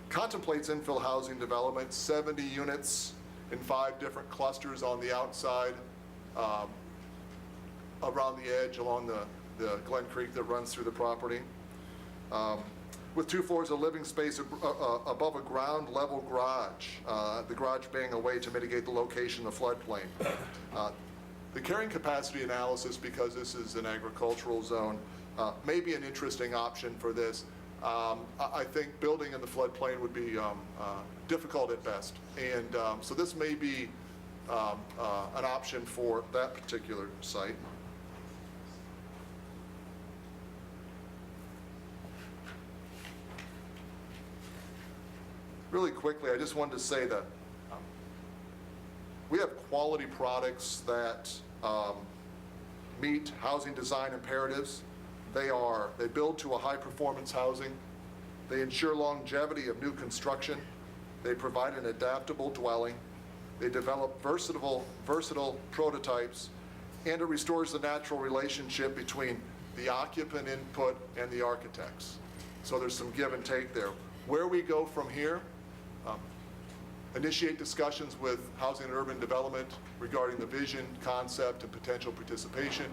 contemplates infill housing development, 70 units in 5 different clusters on the outside, around the edge along the Glen Creek that runs through the property, with 2 floors of living space above a ground level garage, the garage being a way to mitigate the location of the floodplain. The carrying capacity analysis, because this is an agricultural zone, may be an interesting option for this. I think building in the floodplain would be difficult at best, and so this may be an option for that particular site. Really quickly, I just wanted to say that we have quality products that meet housing design imperatives. They build to a high-performance housing. They ensure longevity of new construction. They provide an adaptable dwelling. They develop versatile prototypes, and it restores the natural relationship between the occupant input and the architects. So there's some give and take there. Where we go from here, initiate discussions with Housing and Urban Development regarding the vision, concept, and potential participation.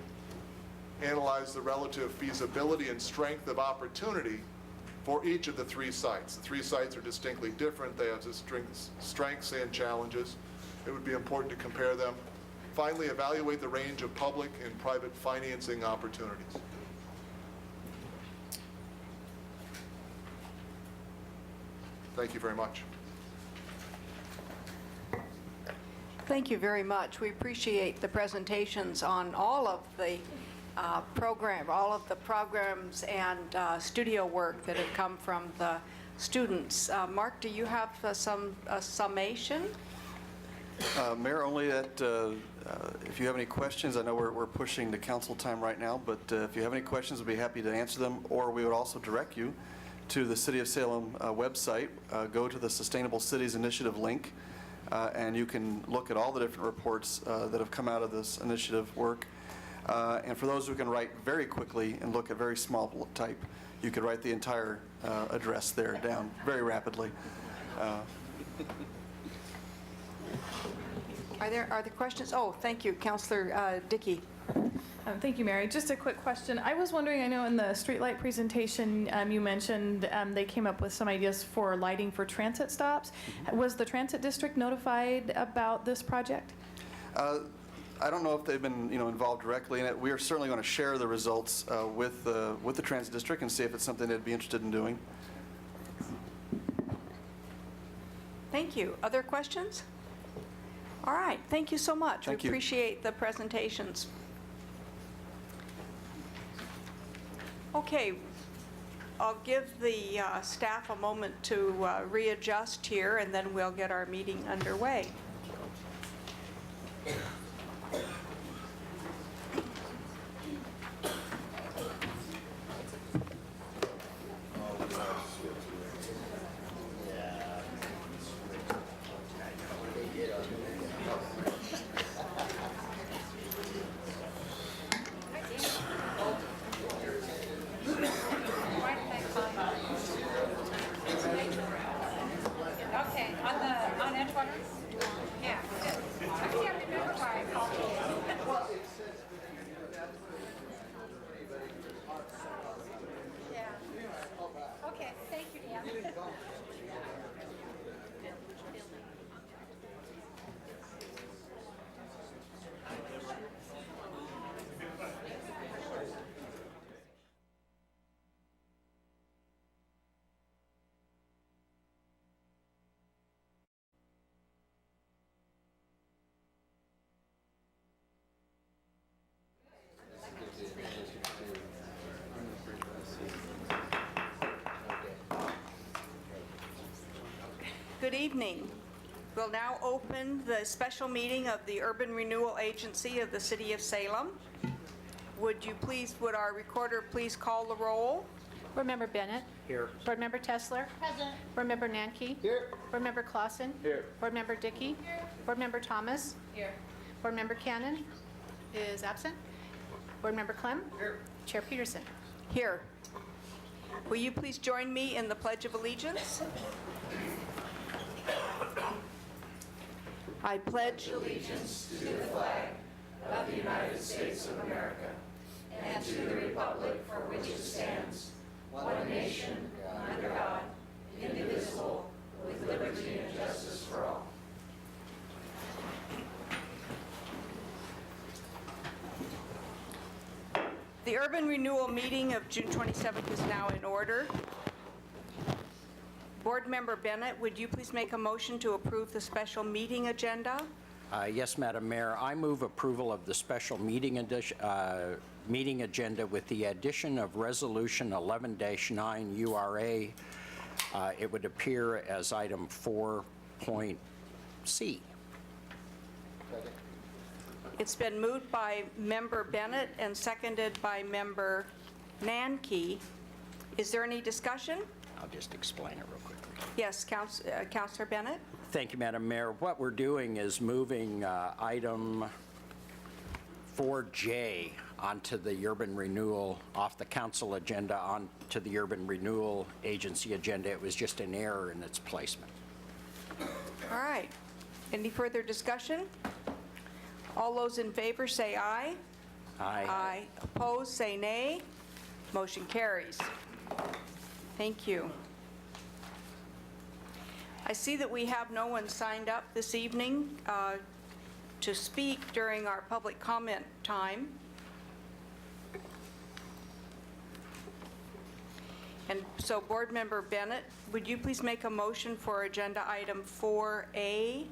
Analyze the relative feasibility and strength of opportunity for each of the 3 sites. The 3 sites are distinctly different. They have strengths and challenges. It would be important to compare them. Finally, evaluate the range of public and private financing opportunities. Thank you very much. Thank you very much. We appreciate the presentations on all of the programs and studio work that have come from the students. Mark, do you have some summation? Mayor, only that if you have any questions, I know we're pushing the council time right now, but if you have any questions, we'll be happy to answer them, or we would also direct you to the City of Salem website. Go to the Sustainable Cities Initiative link, and you can look at all the different reports that have come out of this initiative work. And for those who can write very quickly and look at very small type, you could write the entire address there down very rapidly. Are there questions? Oh, thank you, Councillor Dickey. Thank you, Mary. Just a quick question. I was wondering, I know in the streetlight presentation you mentioned they came up with some ideas for lighting for transit stops. Was the transit district notified about this project? I don't know if they've been involved directly in it. We are certainly going to share the results with the transit district and see if it's something they'd be interested in doing. Thank you. Other questions? All right. Thank you so much. Thank we you. appreciate the presentations. Okay. I'll give the staff a moment to readjust here, and then we'll get our meeting underway. Okay, on Edgewater? Yeah, good. I can't remember why I called you. Good evening. We'll now open the special meeting of the Urban Renewal Agency of the City of Salem. Would our recorder please call the roll? Board Member Bennett. Here. Board Member Tesler. Present. Board Member Nanki. Here. Board Member Clausen. Here. Board Member Dickey. Here. Board Member Thomas. Here. Board Member Cannon is absent. Board Member Clem. Here. Chair Peterson. Here. Will you please join me in the Pledge of Allegiance? I pledge allegiance to the flag of the United States of America and to the republic for which it stands, one nation, under God, indivisible, with liberty and justice for all. The Urban Renewal meeting of June 27th is now in order. Board Member Bennett, would you please make a motion to approve the special meeting agenda? Yes, Madam Mayor. I move approval of the special meeting agenda with the addition of Resolution 11-9 URA. It would appear as item 4.C. It's been moved by Member Bennett and seconded by Member Nanki. Is there any discussion? I'll just explain it real quickly. Yes, Councilor Bennett? Thank you, Madam Mayor. What we're doing is moving item 4J onto the urban renewal, off the council agenda onto the urban renewal agency agenda. It was just an error in its placement. All right. Any further discussion? All those in favor say aye. Aye. Aye. Opposed, say nay. Motion carries. Thank you. I see that we have no one signed up this evening to speak during our public comment time. And so, Board Member Bennett, would you please make a motion for agenda item 4A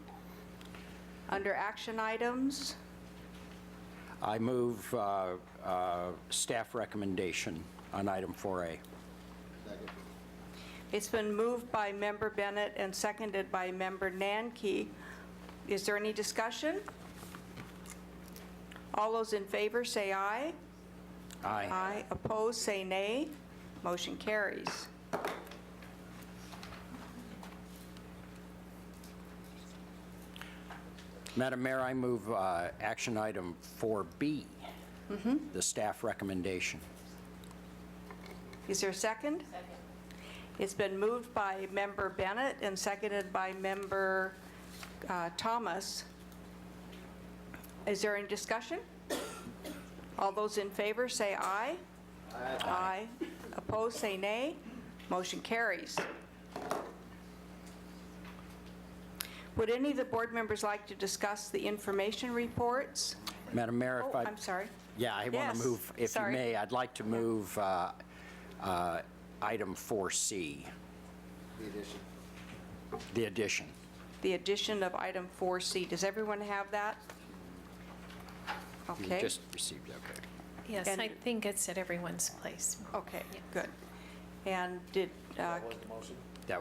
under action items? I move staff recommendation on item 4A. It's been moved by Member Bennett and seconded by Member Nanki. Is there any discussion? All those in favor say aye. Aye. Aye. Opposed, say nay. Motion carries. Madam Mayor, I move action item 4B, the staff recommendation. Is there a second? Second. It's been moved by Member Bennett and seconded by Member Thomas. Is there any discussion? All those in favor say aye. Aye. Aye. Opposed, say nay. Motion carries. Would any of the board members like to discuss the information reports? Madam Mayor, if Oh, I... I'm sorry. Yeah, I want Yes, to move, if sorry. you may, I'd like to move item 4C. The addition. The addition of item 4C. Does everyone have that? You Okay. just received, okay. Yes, And- I think it's at everyone's place. Okay, good. And did, That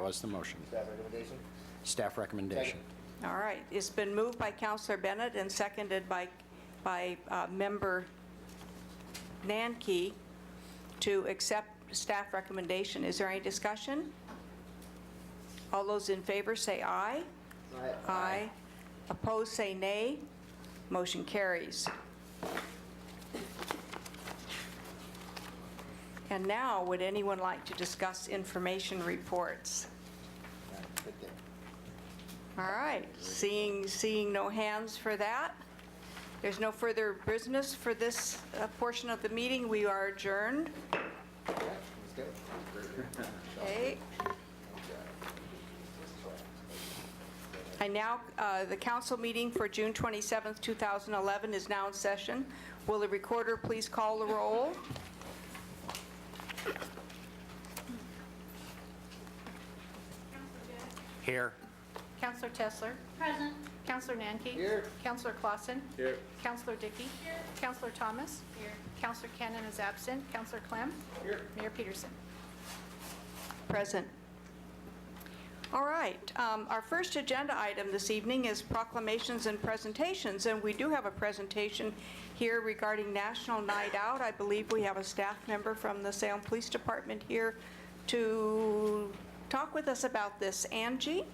was the motion. Staff recommendation. all right, it's been moved by Councilor Bennett and seconded by Member Nanki to accept staff recommendation. Is there any discussion? All those in favor say aye. Aye. Aye. Opposed, say nay. Motion carries. And now, would anyone like to discuss information reports? All right, seeing no hands for that, there's no further business for this portion of the meeting. We are adjourned. Okay. I now, the council meeting for June 27th, 2011 is now in session. Will the recorder please call the roll? Here. Counselor Tesler. Present. Counselor Nanki. Here. Counselor Clausen. Here. Counselor Dickey. Here. Counselor Thomas. Here. Counselor Cannon is absent. Counselor Clem. Here. Mayor Peterson. Present. All right, our first agenda item this evening is proclamations and presentations, and we do have a presentation here regarding National Night Out. I believe we have a staff member from the Salem Police Department here to talk with us about this. Angie?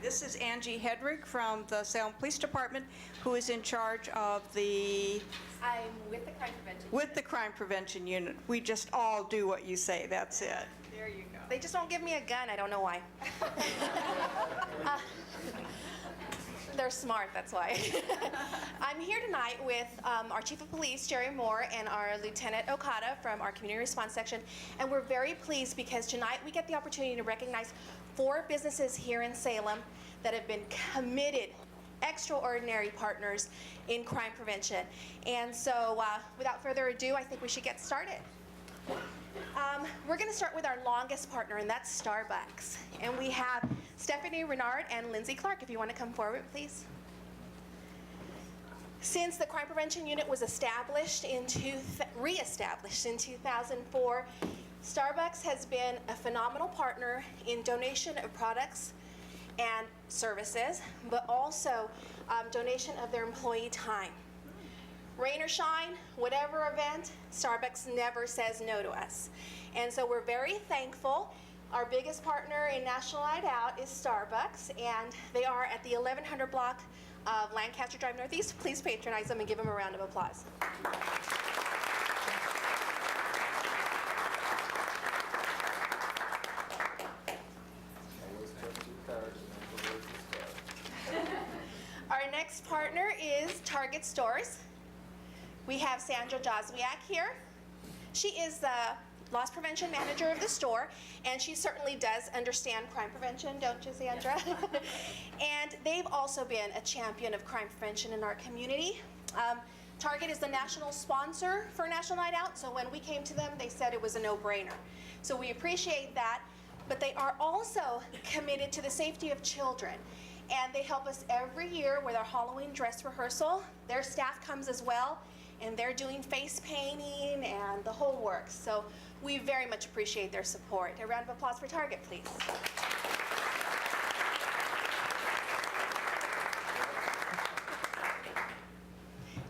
This is Angie Hedrick from the Salem Police Department, who is in charge of the... I'm with the crime prevention. With the Crime Prevention Unit. We just all do what you say, that's it. There you go. They just don't give me a gun, I don't know why. They're smart, that's why. I'm here tonight with our Chief of Police, Jerry Moore, and our Lieutenant Okada from our Community Response Section, and we're very pleased because tonight we get the opportunity to recognize 4 businesses here in Salem that have been committed, extraordinary partners in crime prevention. And so without further ado, I think we should get started. We're going to start with our longest partner, and that's Starbucks. And we have Stephanie Renard and Lindsay Clark. If you want to come forward, please. Since the Crime Prevention Unit was reestablished in 2004, Starbucks has been a phenomenal partner in donation of products and services, but also donation of their employee time. Rain or shine, whatever event, Starbucks never says no to us. And so we're very thankful. Our biggest partner in National Night Out is Starbucks, and they are at the 1100 block of Lancaster Drive Northeast. Please patronize them and give them a round of applause. Our next partner is Target Stores. We have Sandra Joswiak here. She is the loss prevention manager of the store, and she certainly does understand crime prevention, don't you, Sandra? And they've also been a champion of crime prevention in our community. Target is the national sponsor for National Night Out, so when we came to them, they said it was a no-brainer. So we appreciate that, but they are also committed to the safety of children. And they help us every year with our Halloween dress rehearsal. Their staff comes as well, and they're doing face painting and the whole works. So we very much appreciate their support. A round of applause for Target, please.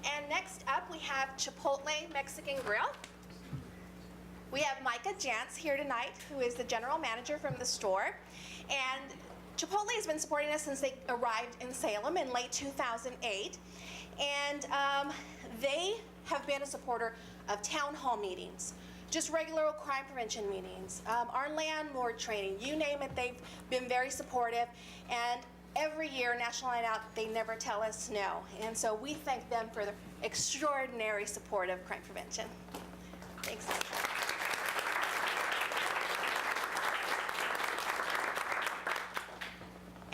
And next up, we have Chipotle Mexican Grill. We have Micah Jantz here tonight, who is the general manager from the store. And Chipotle has been supporting us since they arrived in Salem in late 2008. And they have been a supporter of town hall meetings, just regular old crime prevention meetings, our landlord training, you name it, they've been very supportive. And every year, National Night Out, they never tell us no. And so we thank them for their extraordinary support of crime prevention. Thanks.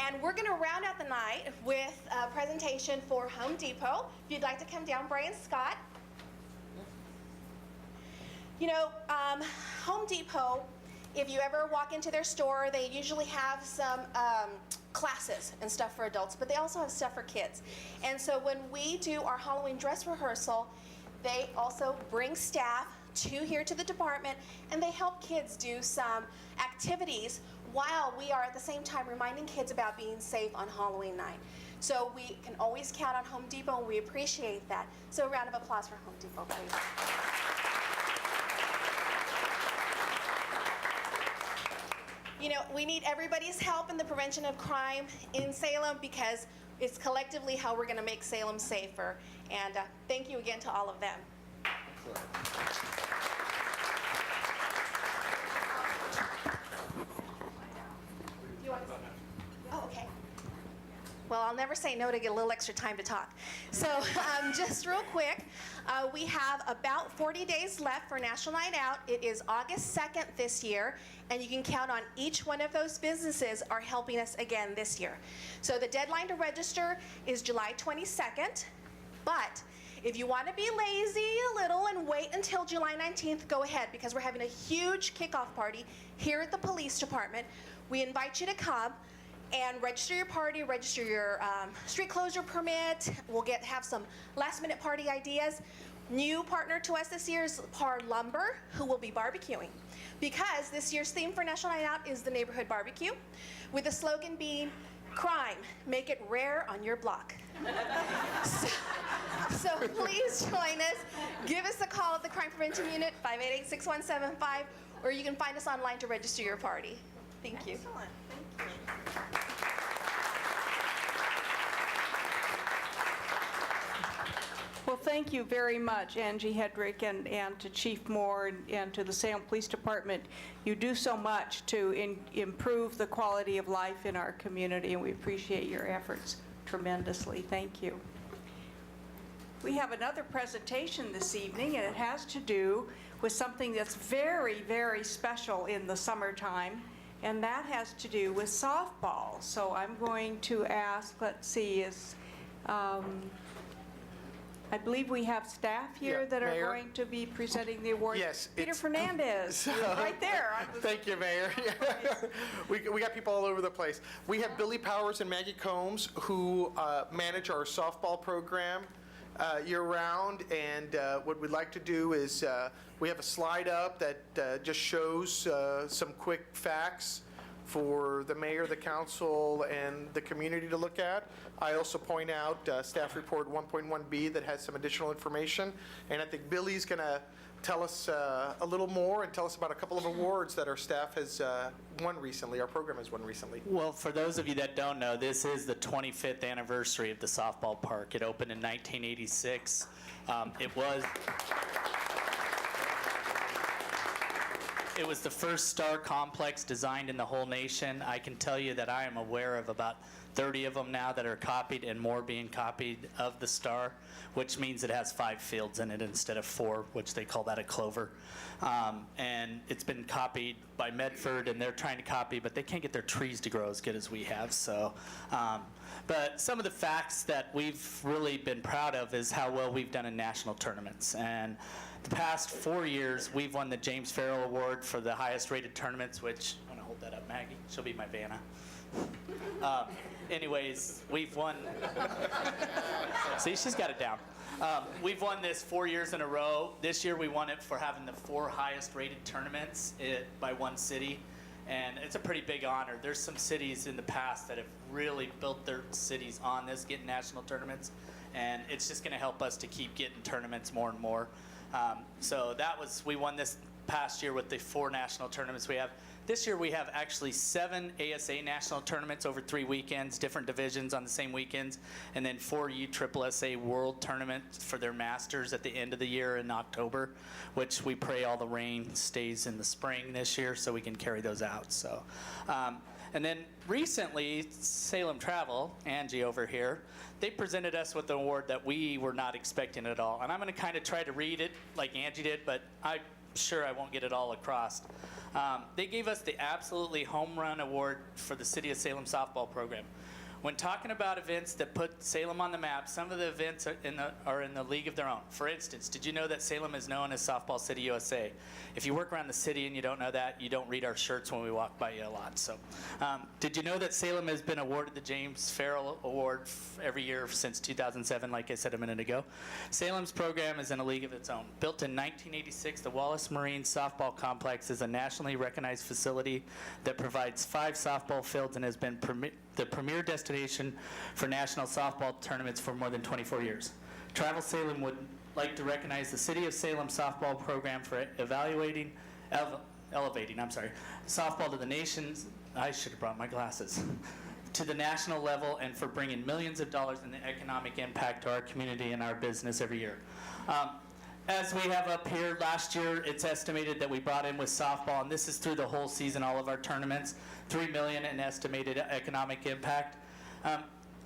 And we're going to round out the night with a presentation for Home Depot. If you'd like to come down, Brian Scott. You know, Home Depot, if you ever walk into their store, they usually have some classes and stuff for adults, but they also have stuff for kids. And so when we do our Halloween dress rehearsal, they also bring staff here to the department, and they help kids do some activities while we are at the same time reminding kids about being safe on Halloween night. So we can always count on Home Depot, and we appreciate that. So a round of applause for Home Depot, please. You know, we need everybody's help in the prevention of crime in Salem because it's collectively how we're going to make Salem safer. And thank you again to all of them. Oh, okay. Well, I'll never say no to get a little extra time to talk. So just real quick, we have about 40 days left for National Night Out. It is August 2nd this year, and you can count on each one of those businesses are helping us again this year. So the deadline to register is July 22nd, but if you want to be lazy a little and wait until July 19th, go ahead, because we're having a huge kickoff party here at the police department. We invite you to come. and register your party, register your street closure permit. We'll have some last minute party ideas. New partner to us this year is Par Lumber, who will be barbecuing. Because this year's theme for National Night Out is the neighborhood barbecue, with the slogan being, crime, make it rare on your block. So please join us. Give us a call at the Crime Prevention Unit, 588-6175, or you can find us online to register your party. Thank you. Excellent, thank you. Well, thank you very much, Angie Hedrick, and to Chief Moore and to the Salem Police Department. You do so much to improve the quality of life in our community, and we appreciate your efforts tremendously. Thank you. We have another presentation this evening, and it has to do with something that's very, very special in the summertime, and that has to do with softball. So I'm going to ask, let's see, I believe we have staff here Yeah, that are Mayor. going to be presenting the award. Yes, Peter it's- Fernandez, you're right there. Thank you, Mayor. We got people all over the place. We have Billy Powers and Maggie Combs, who manage our softball program year-round, and what we'd like to do is, we have a slide up that just shows some quick facts for the mayor, the council, and the community to look at. I also point out Staff Report 1.1B that has some additional information, and I think Billy's going to tell us a little more and tell us about a couple of awards that our staff has won recently, our program has won recently. Well, for those of you that don't know, this is the 25th anniversary of the softball park. It opened in 1986. It was the first star complex designed in the whole nation. I can tell you that I am aware of about 30 of them now that are copied, and more being copied of the star, which means it has 5 fields in it instead of 4, which they call that a clover. And it's been copied by Medford, and they're trying to copy, but they can't get their trees to grow as good as we have. So, but some of the facts that we've really been proud of is how well we've done in national tournaments. And the past 4 years, we've won the James Farrell Award for the highest rated tournaments, which, I want to hold that up, Maggie. She'll be my Vanna. Anyways, we've won. See, she's got it down. We've won this 4 years in a row. This year we won it for having the 4 highest rated tournaments by one city. And it's a pretty big honor. There's some cities in the past that have really built their cities on this, getting national tournaments. And it's just going to help us to keep getting tournaments more and more. So we won this past year with the 4 national tournaments we have. This year we have actually 7 ASA national tournaments over 3 weekends, different divisions on the same weekends, and then 4 USSSA World Tournaments for their Masters at the end of the year in October, which we pray all the rain stays in the spring this year so we can carry those out. So, and then recently, Salem Travel, Angie over here, they presented us with an award that we were not expecting at all. And I'm going to kind of try to read it like Angie did, but I'm sure I won't get it all across. They gave us the Absolutely Home Run Award for the City of Salem softball program. When talking about events that put Salem on the map, some of the events are in the league of their own. For instance, did you know that Salem is known as Softball City USA? If you work around the city and you don't know that, you don't read our shirts when we walk by you a lot. So, did you know that Salem has been awarded the James Farrell Award every year since 2007, like I said a minute ago? Salem's program is in a league of its own. Built in 1986, the Wallace Marine Softball Complex is a nationally recognized facility that provides 5 softball fields and has been the premier destination for national softball tournaments for more than 24 years. Travel Salem would like to recognize the City of Salem softball program for elevating softball to the nation's, I should have brought my glasses, to the national level, and for bringing millions of dollars in the economic impact to our community and our business every year. As we have up here, last year it's estimated that we brought in with softball, and this is through the whole season, all of our tournaments, $3 million in estimated economic impact.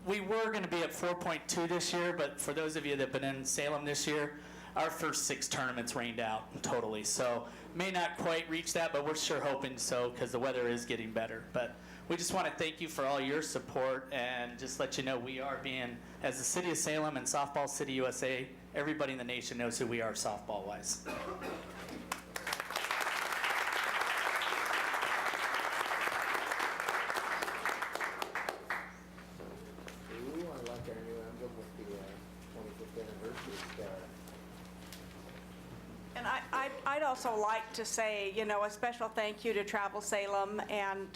We were going to be at 4.2 this year, but for those of you that have been in Salem this year, our first 6 tournaments rained out totally. So may not quite reach that, but we're sure hoping so because the weather is getting better. But we just want to thank you for all your support and just let you know we are being, as the City of Salem and Softball City USA, everybody in the nation knows who we are softball-wise. also like to say, a special thank you to Travel Salem, and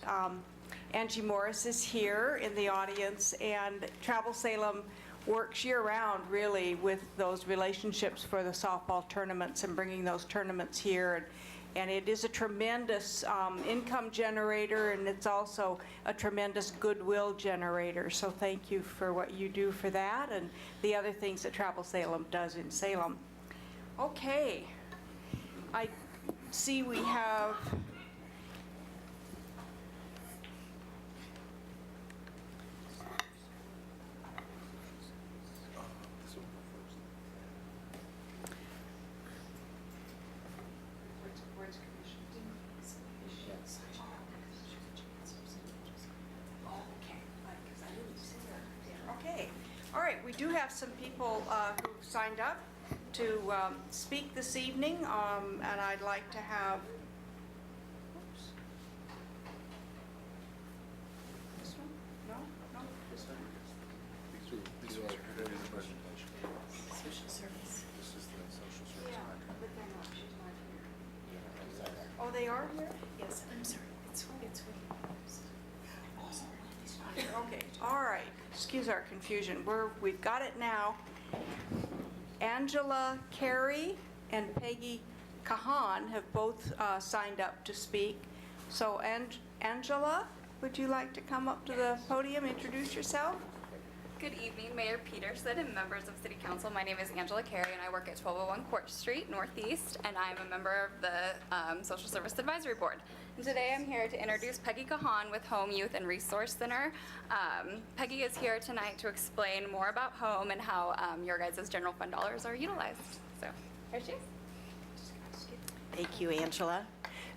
Angie Morris is here in the audience, and Travel Salem works year-round, really, with those relationships for the softball tournaments and bringing those tournaments here. And it is a tremendous income generator, and it's also a tremendous goodwill generator. So thank you for what you do for that and the other things that Travel Salem does in Salem. Okay. I see we have all right, we do have some people who signed up to speak this evening, and I'd like to have, this one? No, this one? These are Social service. This is the social service. Yeah, but they're not, she's not here. Oh, they are here? Yes, I'm sorry. It's Okay, all right, excuse our confusion, we've got it now. Angela Carey and Peggy Kahan have both signed up to speak. So Angela, would you like to come up to the podium, introduce yourself? Good evening, Mayor Peterson and members of City Council. My name is Angela Carey, and I work at 1201 Court Street Northeast, and I'm a member of the Social Service Advisory Board. And today I'm here to introduce Peggy Kahan with Home Youth and Resource Center. Peggy is here tonight to explain more about Home and how your guys' general fund dollars are utilized. So, here she is. Thank you, Angela.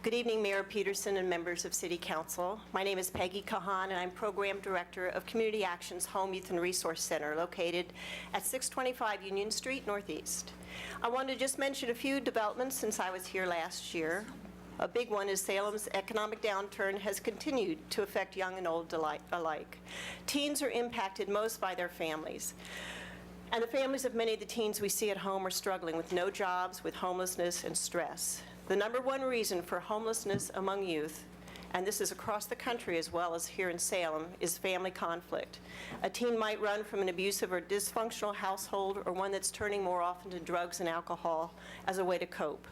Good evening, Mayor Peterson and members of City Council. My name is Peggy Kahan, and I'm Program Director of Community Action's Home Youth and Resource Center, located at 625 Union Street, Northeast. I wanted to just mention a few developments since I was here last year. A big one is Salem's economic downturn has continued to affect young and old alike. Teens are impacted most by their families. And the families of many of the teens we see at home are struggling with no jobs, with homelessness and stress. The number one reason for homelessness among youth, and this is across the country as well as here in Salem, is family conflict. A teen might run from an abusive or dysfunctional household, or one that's turning more often to drugs and alcohol as a way to cope.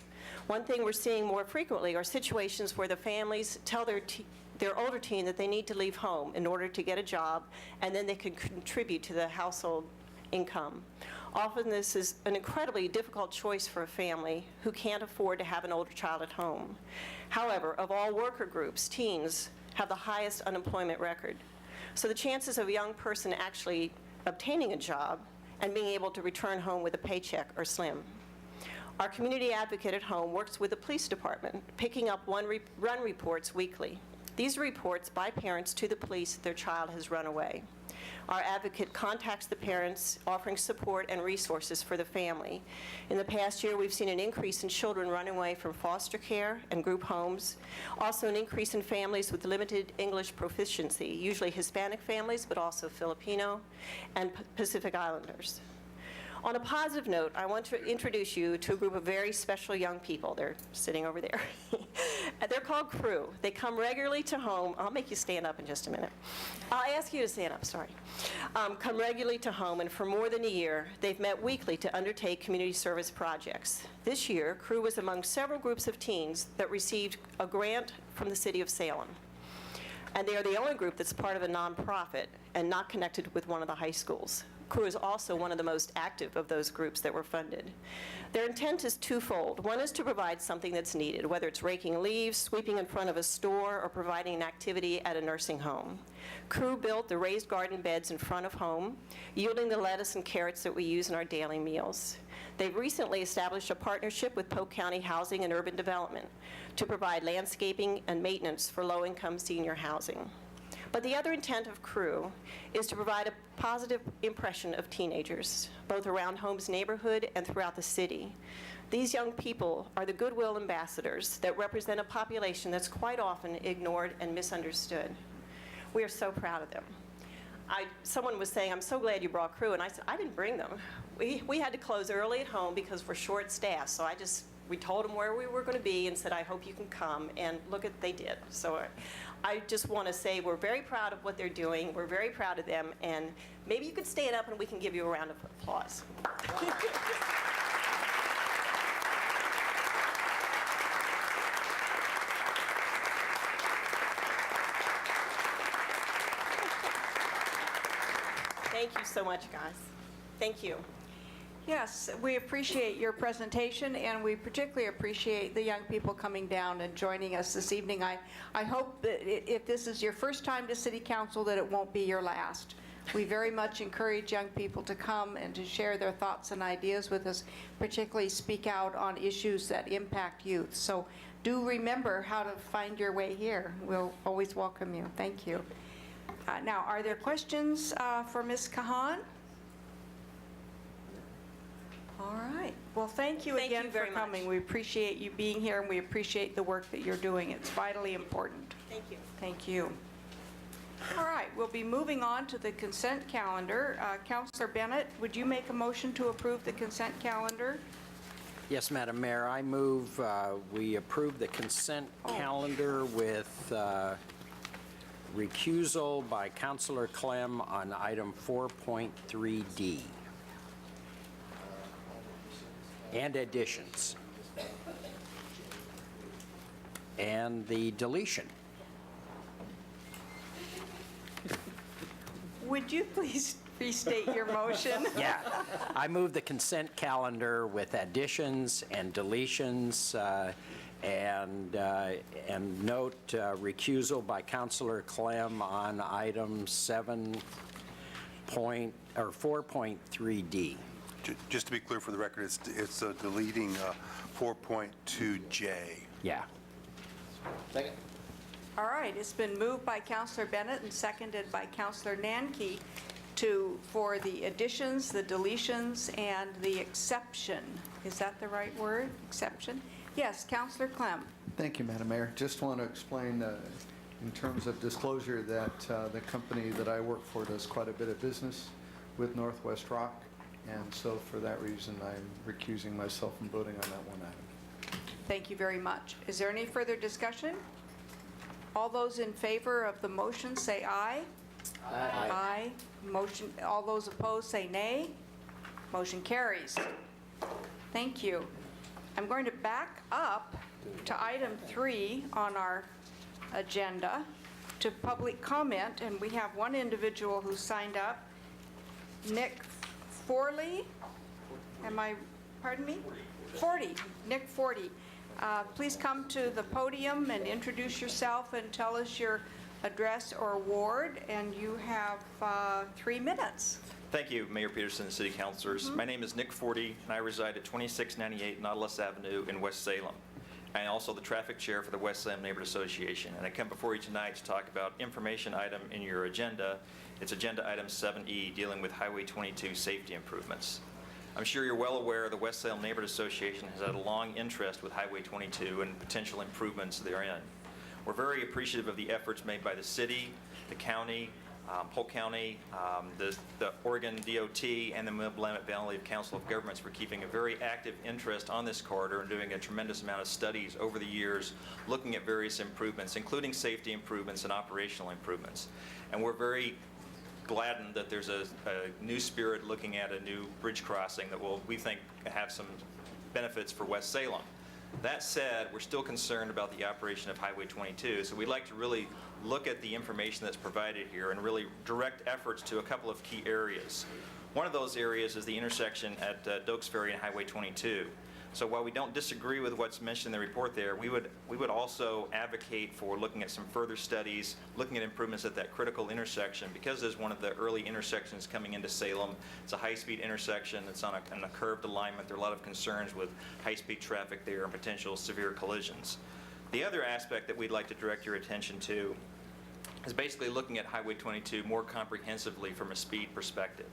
One thing we're seeing more frequently are situations where the families tell their older teen that they need to leave home in order to get a job, and then they can contribute to the household income. Often this is an incredibly difficult choice for a family who can't afford to have an older child at home. However, of all worker groups, teens have the highest unemployment record. So the chances of a young person actually obtaining a job and being able to return home with a paycheck are slim. Our community advocate at home works with the police department, picking up run reports weekly. These are reports by parents to the police that their child has run away. Our advocate contacts the parents, offering support and resources for the family. In the past year, we've seen an increase in children running away from foster care and group homes, also an increase in families with limited English proficiency, usually Hispanic families, but also Filipino and Pacific Islanders. On a positive note, I want to introduce you to a group of very special young people. They're sitting over there. They're called Crew. They come regularly to Home. I'll make you stand up in just a minute. I'll ask you to stand up, sorry. Come regularly to Home, and for more than a year, they've met weekly to undertake community service projects. This year, Crew was among several groups of teens that received a grant from the City of Salem. And they are the only group that's part of a nonprofit and not connected with one of the high schools. Crew is also one of the most active of those groups that were funded. Their intent is twofold. One is to provide something that's needed, whether it's raking leaves, sweeping in front of a store, or providing an activity at a nursing home. Crew built the raised garden beds in front of Home, yielding the lettuce and carrots that we use in our daily meals. They've recently established a partnership with Polk County Housing and Urban Development to provide landscaping and maintenance for low-income senior housing. But the other intent of Crew is to provide a positive impression of teenagers, both around Home's neighborhood and throughout the city. These young people are the goodwill ambassadors that represent a population that's quite often ignored and misunderstood. We are so proud of them. Someone was saying, I'm so glad you brought Crew, and I said, I didn't bring them. We had to close early at Home because we're short-staffed, so I just We told them where we were going to be and said, I hope you can come, and look at, they did. So I just want to say we're very proud of what they're doing. We're very proud of them, and maybe you could stand up and we can give you a round of applause. Thank you so much, guys. Thank you. Yes, we appreciate your presentation, and we particularly appreciate the young people coming down and joining us this evening. I hope that if this is your first time to City Council, that it won't be your last. We very much encourage young people to come and to share their thoughts and ideas with us, particularly speak out on issues that impact youth. So do remember how to find your way here. We'll always welcome you. Thank you. Now, are there questions for Ms. Kahan? All right. Well, thank you Thank you again for very much. coming. We appreciate you being here, and we appreciate the work that you're doing. It's vitally important. Thank you. Thank you. All right, we'll be moving on to the consent calendar. Councilor Bennett, would you make a motion to approve the consent calendar? Yes, Madam Mayor, I move we approve the consent calendar with recusal by Councilor Clem on item 4.3D. And additions. And the deletion. Would you please restate your motion? Yeah, I move the consent calendar with additions and deletions, and note recusal by Councilor Clem on item 4.3D. Just to be clear for the record, it's deleting 4.2J. Yeah. All right, it's been moved by Councilor Bennett and seconded by Councilor Nanke for the additions, the deletions, and the exception. Is that the right word? Exception? Yes, Councilor Clem. Thank you, Madam Mayor. Just want to explain in terms of disclosure that the company that I work for does quite a bit of business with Northwest Rock, and so for that reason, I'm recusing myself from voting on that one item. Thank you very much. Is there any further discussion? All those in favor of the motion say aye. Aye. Aye. Motion, all those opposed say nay. Motion carries. Thank you. I'm going to back up to item 3 on our agenda to public comment, and we have one individual who signed up, Nick Forley. Pardon me? 40. Nick 40. Please come to the podium and introduce yourself and tell us your address or ward, and you have 3 minutes. Thank you, Mayor Peterson and City Councilors. My name is Nick Forty, and I reside at 2698 Nautilus Avenue in West Salem. I am also the traffic chair for the West Salem Neighborhood Association, and I come before you tonight to talk about information item in your agenda. It's agenda item 7E, dealing with Highway 22 safety improvements. I'm sure you're well aware the West Salem Neighborhood Association has had a long interest with Highway 22 and potential improvements therein. We're very appreciative of the efforts made by the city, the county, Polk County, the Oregon DOT, and the Willamette Valley Council of Governments for keeping a very active interest on this corridor and doing a tremendous amount of studies over the years looking at various improvements, including safety improvements and operational improvements. And we're very gladdened that there's a new spirit looking at a new bridge crossing that will, we think, have some benefits for West Salem. That said, we're still concerned about the operation of Highway 22, so we'd like to really look at the information that's provided here and really direct efforts to a couple of key areas. One of those areas is the intersection at Dokes Ferry and Highway 22. So while we don't disagree with what's mentioned in the report there, we would also advocate for looking at some further studies, looking at improvements at that critical intersection, because it's one of the early intersections coming into Salem. It's a high-speed intersection. It's on a curved alignment. There are a lot of concerns with high-speed traffic there and potential severe collisions. The other aspect that we'd like to direct your attention to is basically looking at Highway 22 more comprehensively from a speed perspective.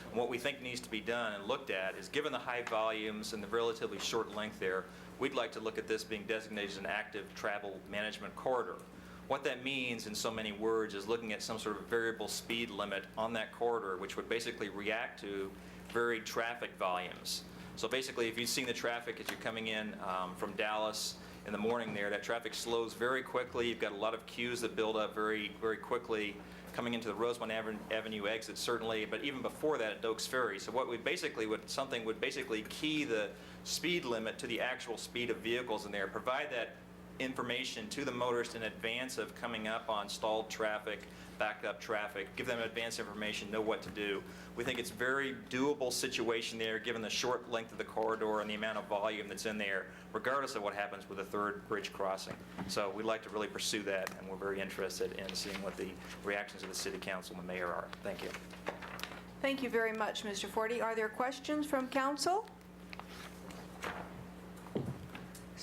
And what we think needs to be done and looked at is, given the high volumes and the relatively short length there, we'd like to look at this being designated as an active travel management corridor. What that means in so many words is looking at some sort of variable speed limit on that corridor, which would basically react to varied traffic volumes. So basically, if you've seen the traffic as you're coming in from Dallas in the morning there, that traffic slows very quickly. You've got a lot of queues that build up very, very quickly coming into the Rosemont Avenue exit, certainly, but even before that at Doakes Ferry. So what we basically something would basically key the speed limit to the actual speed of vehicles in there, provide that information to the motorist in advance of coming up on stalled traffic, backed up traffic, give them advance information, know what to do. We think it's a very doable situation there, given the short length of the corridor and the amount of volume that's in there, regardless of what happens with the third bridge crossing. So we'd like to really pursue that, and we're very interested in seeing what the reactions of the City Council and the Mayor are. Thank you. Thank you very much, Mr. Forty. Are there questions from council?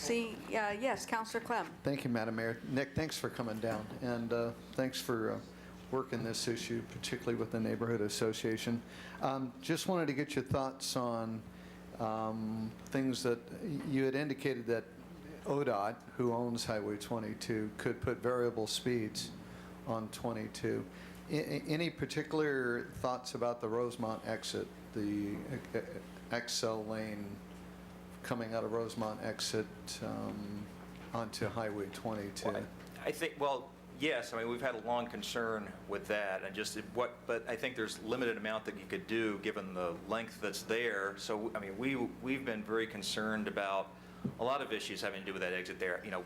Yes, Councilor Clem. Thank you, Madam Mayor. Nick, thanks for coming down, and thanks for working this issue, particularly with the Neighborhood Association. Just wanted to get your thoughts on things that you had indicated that ODOT, who owns Highway 22, could put variable speeds on 22. Any particular thoughts about the Rosemont exit, the XL lane coming out of Rosemont exit onto Highway 22? Well, I think, well, yes, I mean, we've had a long concern with that, and just but I think there's limited amount that you could do given the length that's there. So, I mean, we've been very concerned about a lot of issues having to do with that exit there. You know,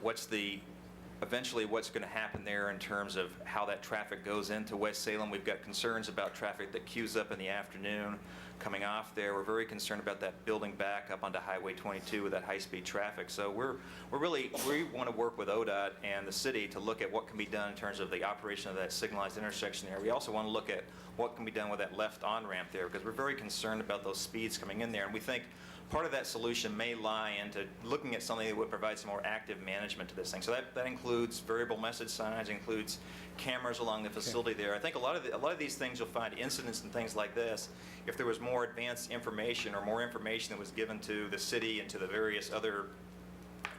eventually what's going to happen there in terms of how that traffic goes into West Salem. We've got concerns about traffic that queues up in the afternoon coming off there. We're very concerned about that building back up onto Highway 22 with that high-speed traffic. So we want to work with ODOT and the city to look at what can be done in terms of the operation of that signalized intersection there. We also want to look at what can be done with that left on-ramp there, because we're very concerned about those speeds coming in there. And we think part of that solution may lie into looking at something that would provide some more active management to this thing. So that includes variable message signs, includes cameras along the facility there. I think a lot of these things you'll find incidents and things like this. If there was more advanced information or more information that was given to the city and to the various other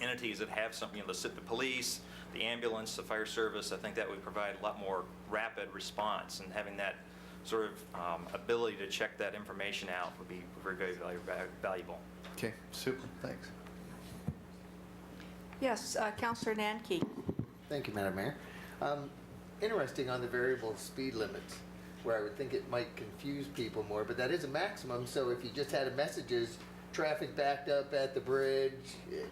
entities that have something, you know, the police, the ambulance, the fire service, I think that would provide a lot more rapid response, and having that sort of ability to check that information out would be very, very valuable. Okay, super, thanks. Yes, Councilor Nanki. Thank you, Madam Mayor. Interesting on the variable speed limits, where I would think it might confuse people more, but that is a maximum, so if you just had a messages, traffic backed up at the bridge,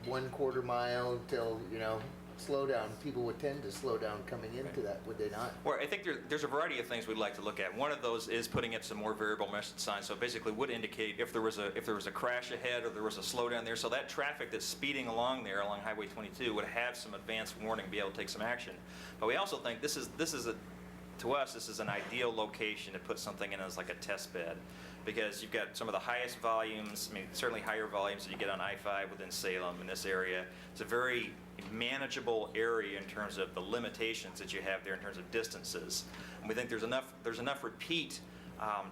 1/4 mile till, you know, slow down, people would tend to slow down coming into that, would they not? Well, I think there's a variety of things we'd like to look at. One of those is putting up some more variable message signs. So basically would indicate if there was a crash ahead or there was a slowdown there. So that traffic that's speeding along there along Highway 22 would have some advanced warning, be able to take some action. But we also think to us, this is an ideal location to put something in as like a test bed, because you've got some of the highest volumes, I mean, certainly higher volumes that you get on I-5 within Salem in this area. It's a very manageable area in terms of the limitations that you have there in terms of distances. And we think there's enough repeat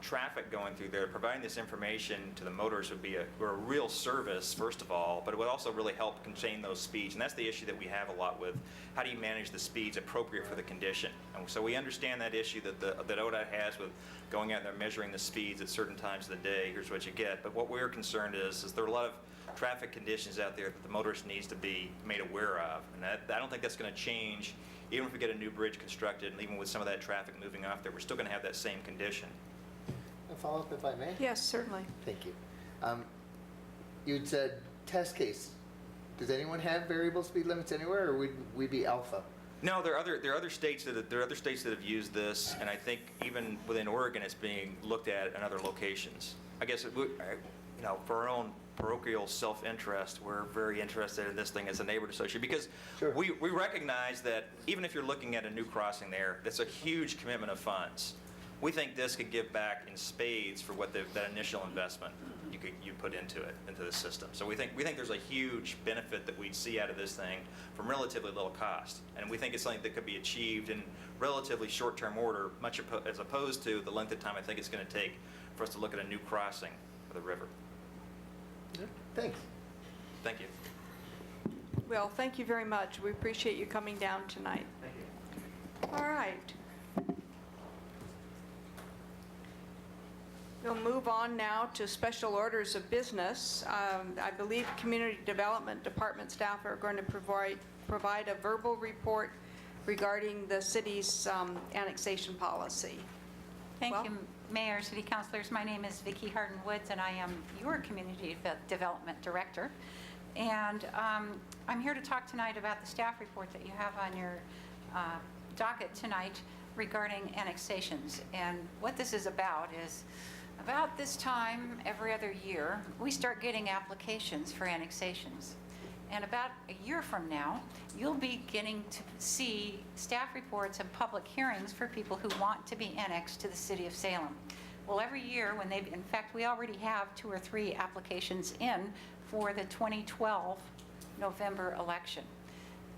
traffic going through there. Providing this information to the motorists would be a real service, first of all, but it would also really help contain those speeds. And that's the issue that we have a lot with. How do you manage the speeds appropriate for the condition? And so we understand that issue that that ODOT has with going out there measuring the speeds at certain times of the day. Here's what you get. But what we're concerned is there are a lot of traffic conditions out there that the motorist needs to be made aware of. And I don't think that's going to change. Even if we get a new bridge constructed, and even with some of that traffic moving off there, we're still going to have that same condition. A follow-up, if I may? Yes, certainly. Thank you. You'd said test case. Does anyone have variable speed limits anywhere, or would we be alpha? No, there are other states that have used this, and I think even within Oregon, it's being looked at in other locations. I guess for our own parochial self-interest, we're very interested in this thing as a neighborhood association, because Sure. we recognize that even if you're looking at a new crossing there, that's a huge commitment of funds. We think this could give back in spades for what that initial investment you put into the system. So we think there's a huge benefit that we'd see out of this thing from relatively little cost, and we think it's something that could be achieved in relatively short-term order, as opposed to the length of time I think it's going to take for us to look at a new crossing of the river. Yeah. Thanks. Thank you. Well, thank you very much. We appreciate you coming down tonight. Thank you. All right. We'll move on now to special orders of business. I believe Community Development Department staff are going to provide a verbal report regarding the city's annexation policy. Thank Well- you, Mayor, City Councilors. My name is Vicki Harden-Woods, and I am your Community Development Director. And I'm here to talk tonight about the staff report that you have on your docket tonight regarding annexations. And what this is about is, about this time every other year, we start getting applications for annexations. And about a year from now, you'll be getting to see staff reports and public hearings for people who want to be annexed to the city of Salem. Well, every year when in fact, we already have 2 or 3 applications in for the 2012 November election.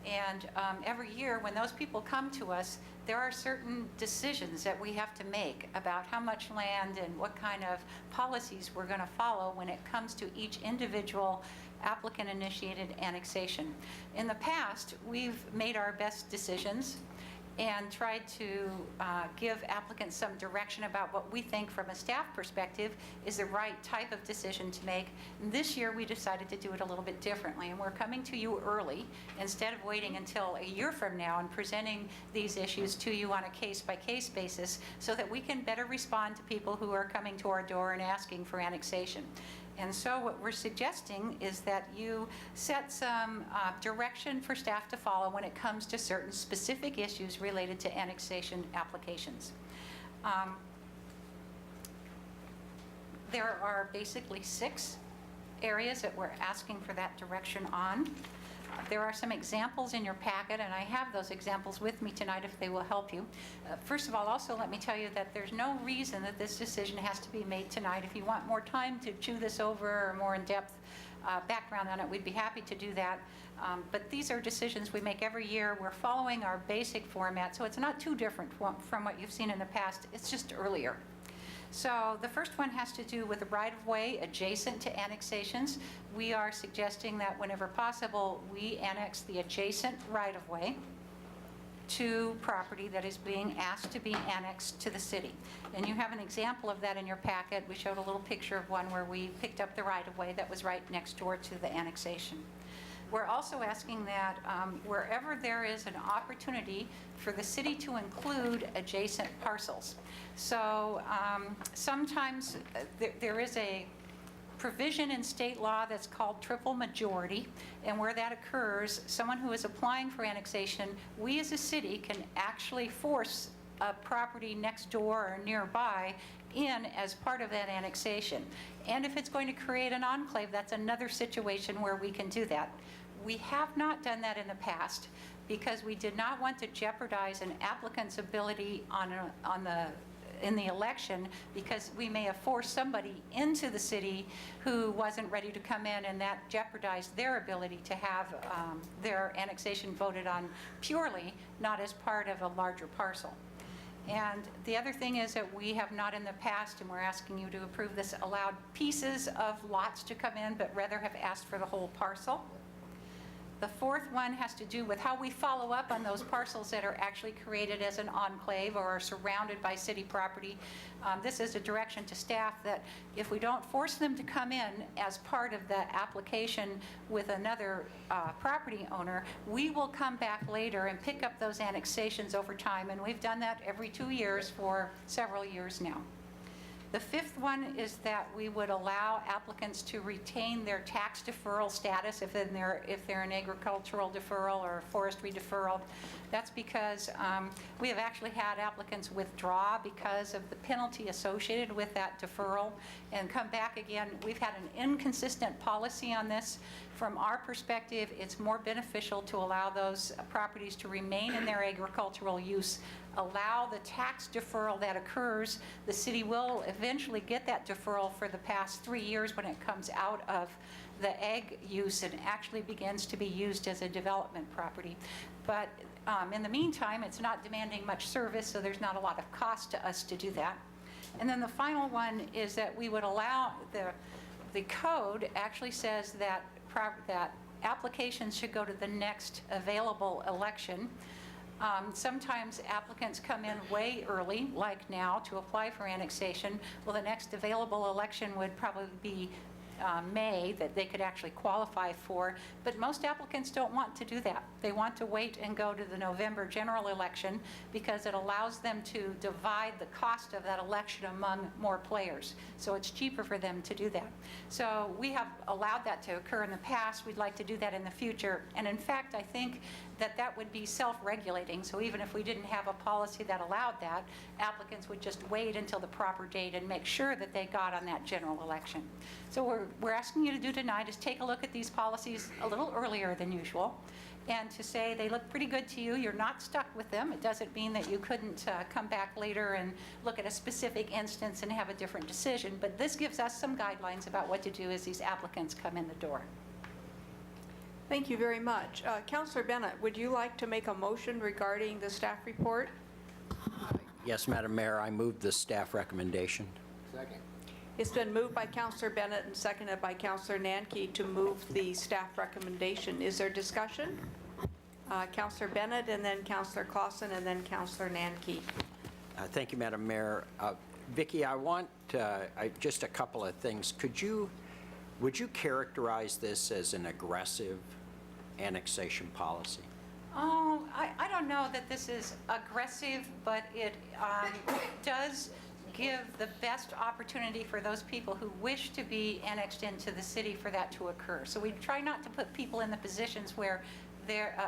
And every year when those people come to us, there are certain decisions that we have to make about how much land and what kind of policies we're going to follow when it comes to each individual applicant-initiated annexation. In the past, we've made our best decisions and tried to give applicants some direction about what we think from a staff perspective is the right type of decision to make. And this year we decided to do it a little bit differently, and we're coming to you early instead of waiting until a year from now and presenting these issues to you on a case-by-case basis so that we can better respond to people who are coming to our door and asking for annexation. And so what we're suggesting is that you set some direction for staff to follow when it comes to certain specific issues related to annexation applications. There are basically 6 areas that we're asking for that direction on. There are some examples in your packet, and I have those examples with me tonight if they will help you. First of all, also let me tell you that there's no reason that this decision has to be made tonight. If you want more time to chew this over or more in-depth background on it, we'd be happy to do that. But these are decisions we make every year. We're following our basic format, so it's not too different from what you've seen in the past. It's just earlier. So the first one has to do with the right-of-way adjacent to annexations. We are suggesting that whenever possible, we annex the adjacent right-of-way to property that is being asked to be annexed to the city. And you have an example of that in your packet. We showed a little picture of one where we picked up the right-of-way that was right next door to the annexation. We're also asking that wherever there is an opportunity for the city to include adjacent parcels. So sometimes there is a provision in state law that's called triple majority, and where that occurs, someone who is applying for annexation, we as a city can actually force a property next door or nearby in as part of that annexation. And if it's going to create an enclave, that's another situation where we can do that. We have not done that in the past because we did not want to jeopardize an applicant's ability in the election, because we may have forced somebody into the city who wasn't ready to come in, and that jeopardized their ability to have their annexation voted on purely, not as part of a larger parcel. And the other thing is that we have not in the past, and we're asking you to approve this, allowed pieces of lots to come in, but rather have asked for the whole parcel. The fourth one has to do with how we follow up on those parcels that are actually created as an enclave or are surrounded by city property. This is a direction to staff that if we don't force them to come in as part of the application with another property owner, we will come back later and pick up those annexations over time, and we've done that every 2 years for several years now. The fifth one is that we would allow applicants to retain their tax deferral status if they're an agricultural deferral or forestry deferral. That's because we have actually had applicants withdraw because of the penalty associated with that deferral and come back again. We've had an inconsistent policy on this. From our perspective, it's more beneficial to allow those properties to remain in their agricultural use, allow the tax deferral that occurs. The city will eventually get that deferral for the past 3 years when it comes out of the ag use and actually begins to be used as a development property. But in the meantime, it's not demanding much service, so there's not a lot of cost to us to do that. And then the final one is that we would allow, the code actually says that applications should go to the next available election. Sometimes applicants come in way early, like now, to apply for annexation. Well, the next available election would probably be May that they could actually qualify for, but most applicants don't want to do that. They want to wait and go to the November general election because it allows them to divide the cost of that election among more players. So it's cheaper for them to do that. So we have allowed that to occur in the past. We'd like to do that in the future. And in fact, I think that that would be self-regulating. So even if we didn't have a policy that allowed that, applicants would just wait until the proper date and make sure that they got on that general election. So we're asking you to do tonight is take a look at these policies a little earlier than usual and to say they look pretty good to you. You're not stuck with them. It doesn't mean that you couldn't come back later and look at a specific instance and have a different decision. But this gives us some guidelines about what to do as these applicants come in the door. Thank you very much. Councillor Bennett, would you like to make a motion regarding the staff report? Yes, Madam Mayor, I move the staff recommendation. Second. It's been moved by Councillor Bennett and seconded by Councillor Nanke to move the staff recommendation. Is there discussion? Councillor Bennett and then Councillor Clausen and then Councillor Nanke. Thank you, Madam Mayor. Vicki, I want just a couple of things. Would you characterize this as an aggressive annexation policy? Oh, I don't know that this is aggressive, but it does give the best opportunity for those people who wish to be annexed into the city for that to occur. So we try not to put people in the positions where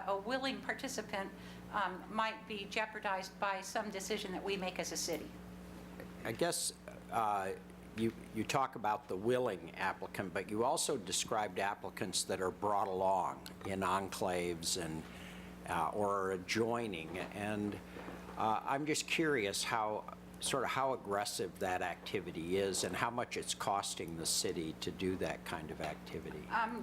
a willing participant might be jeopardized by some decision that we make as a city. I guess you talk about the willing applicant, but you also described applicants that are brought along in enclaves and or adjoining, and I'm just curious how aggressive that activity is and how much it's costing the city to do that kind of activity.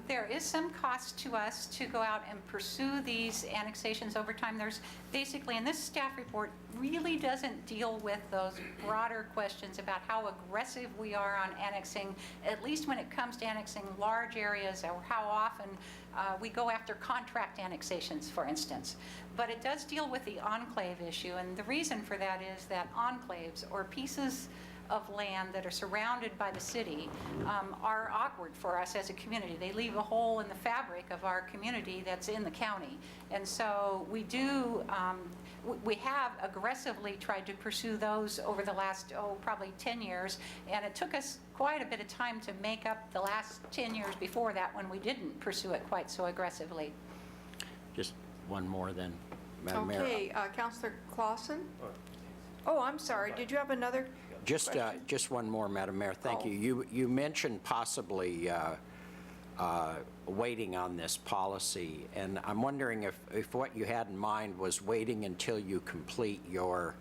There is some cost to us to go out and pursue these annexations over time. There's basically, and this staff report really doesn't deal with those broader questions about how aggressive we are on annexing, at least when it comes to annexing large areas, or how often we go after contract annexations, for instance. But it does deal with the enclave issue, and the reason for that is that enclaves, or pieces of land that are surrounded by the city, are awkward for us as a community. They leave a hole in the fabric of our community that's in the county. And so we have aggressively tried to pursue those over the last, probably 10 years. And it took us quite a bit of time to make up the last 10 years before that when we didn't pursue it quite so aggressively. Just one more then, Madam Mayor. Okay, Councillor Clausen? Oh, I'm sorry. Did you have another question? Just one more, Madam Mayor. Thank you. You mentioned possibly waiting on this policy, and I'm wondering if what you had in mind was waiting until you complete your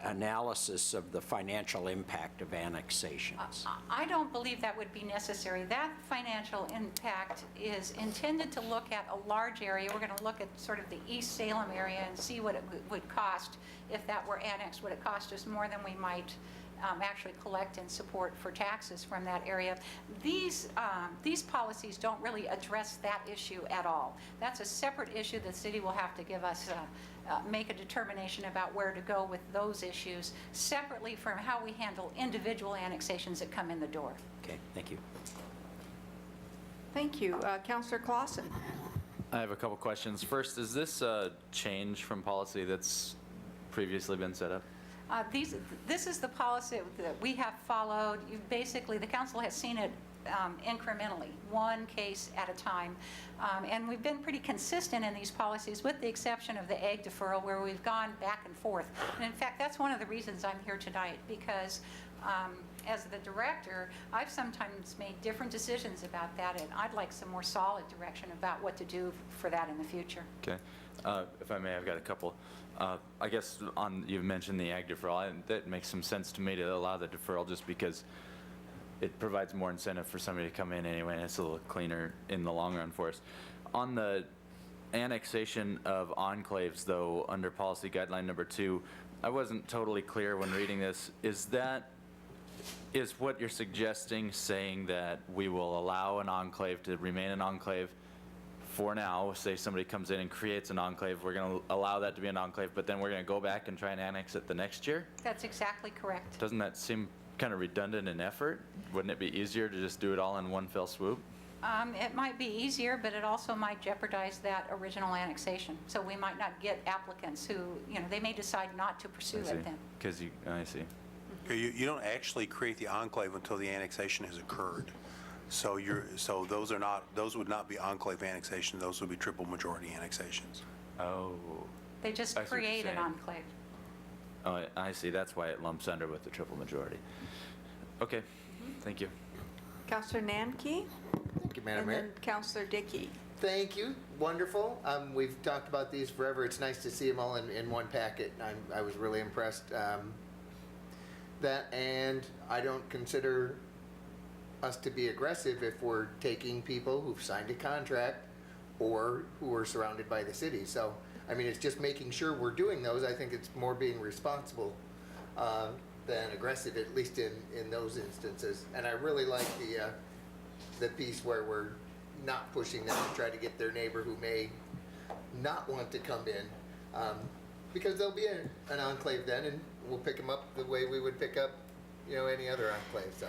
analysis of the financial impact of annexations. I don't believe that would be necessary. That financial impact is intended to look at a large area. We're going to look at sort of the East Salem area and see what it would cost if that were annexed. Would it cost us more than we might actually collect and support for taxes from that area? These policies don't really address that issue at all. That's a separate issue. The city will have to give us make a determination about where to go with those issues separately from how we handle individual annexations that come in the door. Okay, thank you. Thank you. Councillor Clausen. I have a couple questions. First, is this a change from policy that's previously been set up? This is the policy that we have followed. Basically, the council has seen it incrementally, one case at a time. And we've been pretty consistent in these policies, with the exception of the egg deferral, where we've gone back and forth. And in fact, that's one of the reasons I'm here tonight, because as the director, I've sometimes made different decisions about that, and I'd like some more solid direction about what to do for that in the future. Okay. If I may, I've got a couple. I guess you've mentioned the ag deferral, and that makes some sense to me to allow the deferral just because it provides more incentive for somebody to come in anyway, and it's a little cleaner in the long run for us. On the annexation of enclaves, though, under policy guideline number 2, I wasn't totally clear when reading this. Is what you're suggesting saying that we will allow an enclave to remain an enclave for now, say somebody comes in and creates an enclave, we're going to allow that to be an enclave, but then we're going to go back and try and annex it the next year? That's exactly correct. Doesn't that seem kind of redundant in effort? Wouldn't it be easier to just do it all in one fell swoop? It might be easier, but it also might jeopardize that original annexation. So we might not get applicants who, they may decide not to pursue I see. it then. Because I see. You don't actually create the enclave until the annexation has occurred. So those would not be enclave annexations, those would be triple majority annexations. Oh. They just I see what you're create an saying. enclave. Oh, I see. That's why it lumps under with the triple majority. Okay, thank you. Counselor Namke? Thank you, Madam And Mayor. then Counselor Dickey. Thank you. Wonderful. We've talked about these forever. It's nice to see them all in one packet. I was really impressed. And I don't consider us to be aggressive if we're taking people who've signed a contract or who are surrounded by the city. So, I mean, it's just making sure we're doing those. I think it's more being responsible than aggressive, at least in those instances. And I really like the piece where we're not pushing them to try to get their neighbor who may not want to come in, because there'll be an enclave then, and we'll pick them up the way we would pick up, any other enclave. So.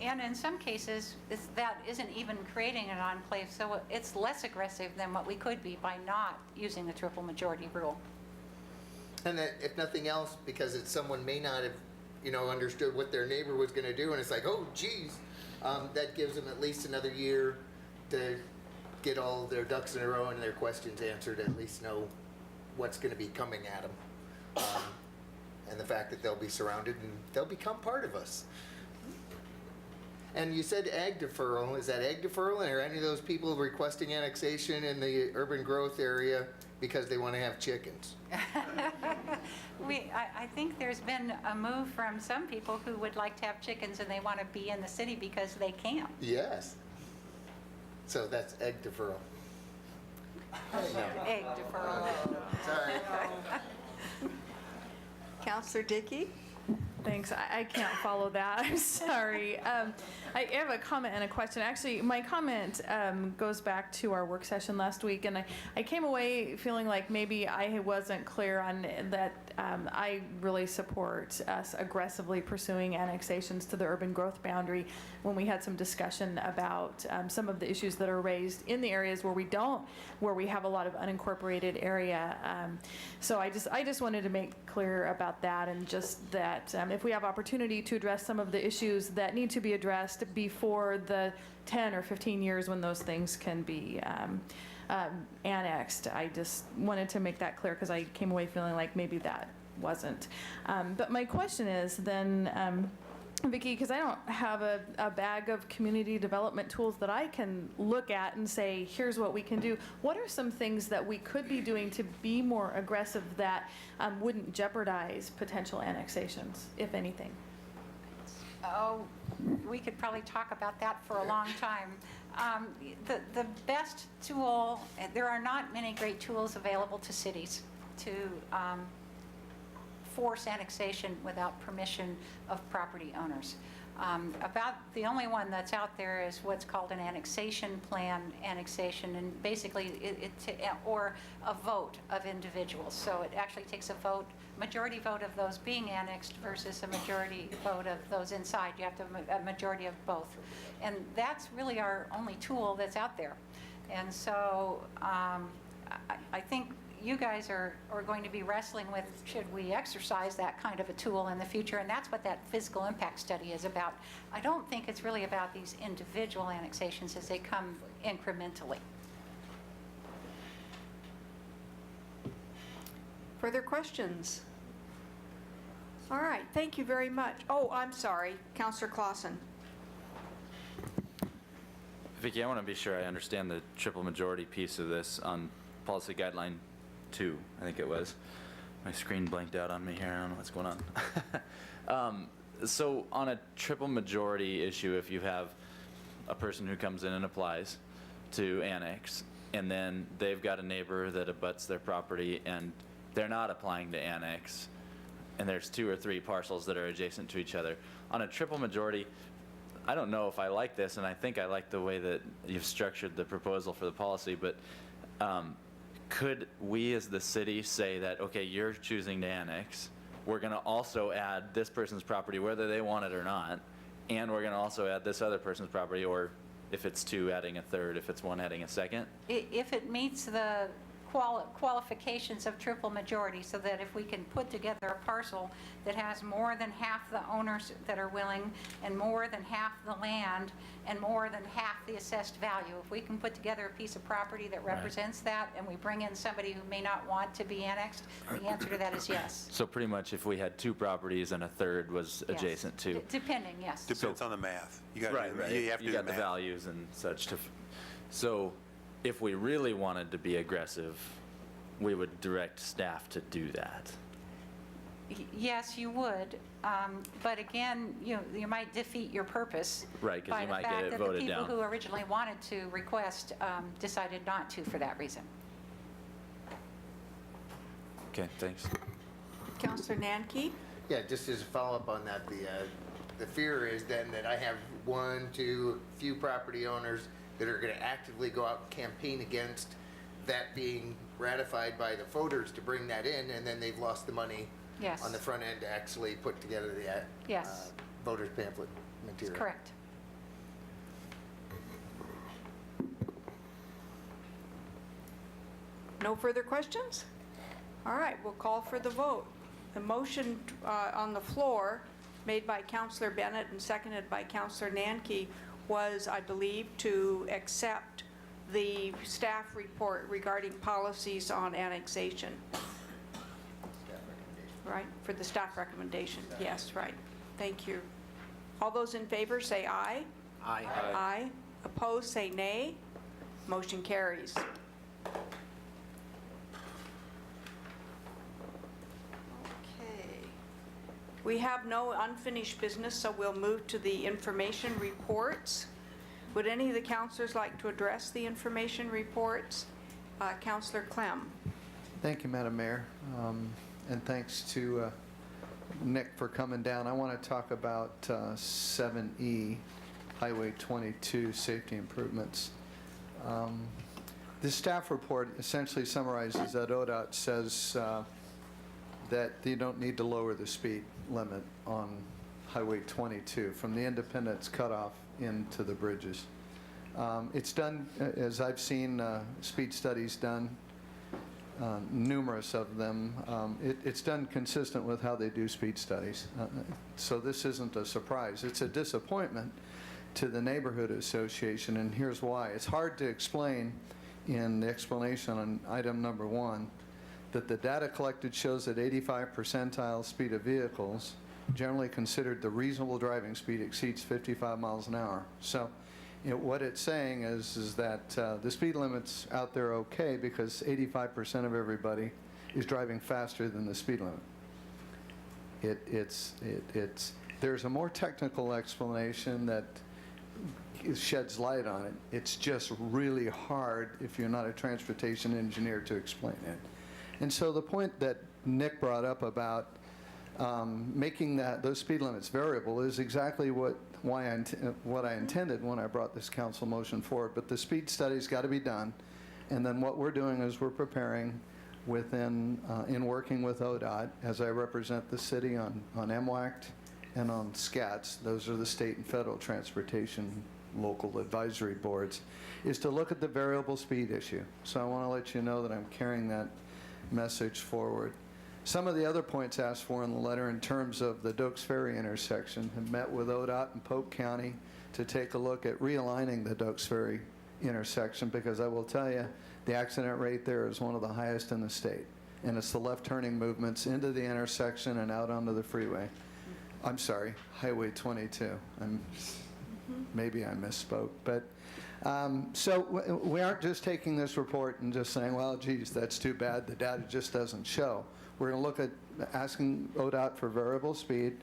And in some cases, that isn't even creating an enclave, so it's less aggressive than what we could be by not using the triple majority rule. And that, if nothing else, because someone may not have, understood what their neighbor was going to do, and it's like, oh, geez, that gives them at least another year to get all their ducks in a row and their questions answered, at least know what's going to be coming at them. And the fact that they'll be surrounded and they'll become part of us. And you said ag deferral. Is that ag deferral? And are any of those people requesting annexation in the urban growth area because they want to have chickens? I think there's been a move from some people who would like to have chickens and they want to be in the city because they can. Yes. So that's egg deferral. Egg deferral. Sorry. Counselor Dickey? Thanks. I can't follow that. I'm sorry. I have a comment and a question. Actually, my comment goes back to our work session last week, and I came away feeling like maybe I wasn't clear on that. I really support us aggressively pursuing annexations to the urban growth boundary when we had some discussion about some of the issues that are raised in the areas where we have a lot of unincorporated area. So I just wanted to make clear about that, and just that if we have opportunity to address some of the issues that need to be addressed before the 10 or 15 years when those things can be annexed. I just wanted to make that clear because I came away feeling like maybe that wasn't. But my question is then, Vicki, because I don't have a bag of community development tools that I can look at and say, here's what we can do. What are some things that we could be doing to be more aggressive that wouldn't jeopardize potential annexations, if anything? Oh, we could probably talk about that for a long time. The best tool, there are not many great tools available to cities to force annexation without permission of property owners. About the only one that's out there is what's called an annexation plan annexation, and basically or a vote of individuals. So it actually takes a majority vote of those being annexed versus a majority vote of those inside. You have to have a majority of both. And that's really our only tool that's out there. And so I think you guys are going to be wrestling with, should we exercise that kind of a tool in the future? And that's what that physical impact study is about. I don't think it's really about these individual annexations as they come incrementally. Further questions? All right, thank you very much. Oh, I'm sorry, Counselor Clausen. Vicki, I want to be sure I understand the triple majority piece of this on policy guideline 2, I think it was. My screen blanked out on me here. I don't know what's going on. So on a triple majority issue, if you have a person who comes in and applies to annex, and then they've got a neighbor that abuts their property and they're not applying to annex, and there's 2 or 3 parcels that are adjacent to each other. On a triple majority, I don't know if I like this, and I think I like the way that you've structured the proposal for the policy, but could we as the city say that, okay, you're choosing to annex, we're going to also add this person's property whether they want it or not, and we're going to also add this other person's property, or if it's two, adding a third, if it's one, adding a second? If it meets the qualifications of triple majority, so that if we can put together a parcel that has more than half the owners that are willing, and more than half the land, and more than half the assessed value, if we can put together a piece of property that represents that, and we bring in somebody who may not want to be annexed, the answer to that is yes. So pretty much if we had two properties and a third was Yes. adjacent to. Depending, yes. Depends on the math. You got Right, right. You have to You do got the math. values and such to, so if we really wanted to be aggressive, we would direct staff to do that. Yes, you would, but again, you might defeat your purpose. Right, 'cause you might get it voted By the fact that the people down. who originally wanted to request decided not to for that reason. Okay, thanks. Counselor Nanki? Yeah, just as a follow-up on that, the fear is then that I have one, two, few property owners that are going to actively go out and campaign against that being ratified by the voters to bring that in, and then they've lost the money Yes. on the front end to actually put together the Yes. voters pamphlet material. Correct. No further questions? All right, we'll call for the vote. The motion on the floor, made by Counselor Bennett and seconded by Counselor Nanki, was, I believe, to accept the staff report regarding policies on annexation. Right, for the staff recommendation. Yes, right. Thank you. All those in favor say aye. Aye. Aye. Opposed, say nay. Motion carries. Okay. We have no unfinished business, so we'll move to the information reports. Would any of the counselors like to address the information reports? Counselor Clem. Thank you, Madam Mayor. And thanks to Nick for coming down. I want to talk about 7E, Highway 22 safety improvements. The staff report essentially summarizes that ODOT says that you don't need to lower the speed limit on Highway 22 from the Independence cutoff into the bridges. It's done, as I've seen speed studies done, numerous of them. It's done consistent with how they do speed studies. So this isn't a surprise. It's a disappointment to the neighborhood association, and here's why. It's hard to explain in the explanation on item number 1 that the data collected shows that 85 percentile speed of vehicles generally considered the reasonable driving speed exceeds 55 miles an hour. So what it's saying is that the speed limit's out there okay because 85% of everybody is driving faster than the speed limit. There's a more technical explanation that sheds light on it. It's just really hard if you're not a transportation engineer to explain it. And so the point that Nick brought up about making those speed limits variable is exactly what I intended when I brought this council motion forward. But the speed study's got to be done, and then what we're doing is we're preparing in working with ODOT, as I represent the city on MWACT and on SCATS, those are the state and federal transportation local advisory boards, is to look at the variable speed issue. So I want to let you know that I'm carrying that message forward. Some of the other points asked for in the letter in terms of the Dokes Ferry intersection have met with ODOT and Polk County to take a look at realigning the Dokes Ferry intersection, because I will tell you, the accident rate there is one of the highest in the state. And it's the left turning movements into the intersection and out onto the freeway. I'm sorry, Highway 22. Maybe I misspoke. But so we aren't just taking this report and just saying, well, geez, that's too bad. The data just doesn't show. We're going to look at asking ODOT for variable speed,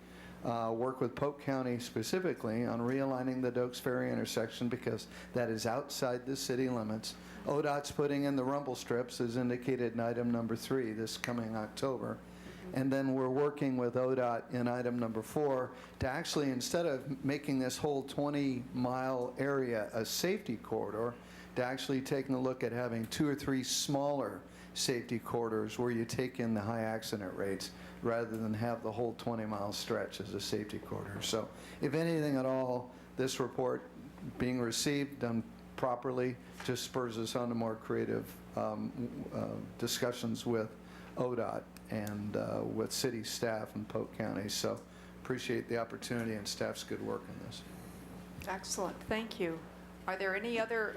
work with Polk County specifically on realigning the Dokes Ferry intersection because that is outside the city limits. ODOT's putting in the rumble strips as indicated in item number 3 this coming October. And then we're working with ODOT in item number 4 to actually, instead of making this whole 20-mile area a safety corridor, to actually taking a look at having 2 or 3 smaller safety corridors where you take in the high accident rates rather than have the whole 20-mile stretch as a safety corridor. So if anything at all, this report being received, done properly, just spurs us on to more creative discussions with ODOT and with city staff in Polk County. So appreciate the opportunity and staff's good work on this. Excellent, thank you. Are there any other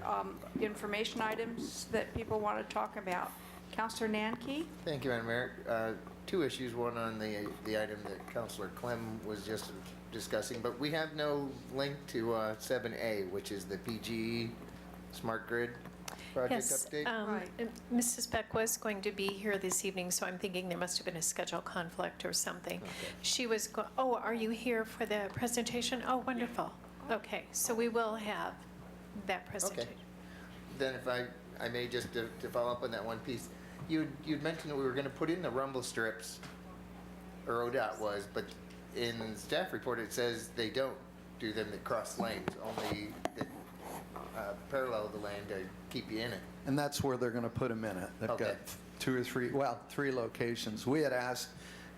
information items that people want to talk about? Councilor Nanke? Thank you, Madam Mayor. 2 issues, one on the item that Councilor Clem was just discussing, but we have no link to 7A, which is the PGE Smart Grid project update. Mrs. Beck was going to be here this evening, so I'm thinking there must have been a schedule conflict or something. Okay. She was, oh, are you here for the presentation? Oh, wonderful. Okay, so we will have that presentation. Okay. Then if I may just to follow up on that one piece, you'd mentioned that we were going to put in the rumble strips, or ODOT was, but in the staff report it says they don't do them that cross lanes, only that parallel the lane to keep you in it. And that's where they're going to put them in it. They've got 2 or 3, well, 3 locations. We had asked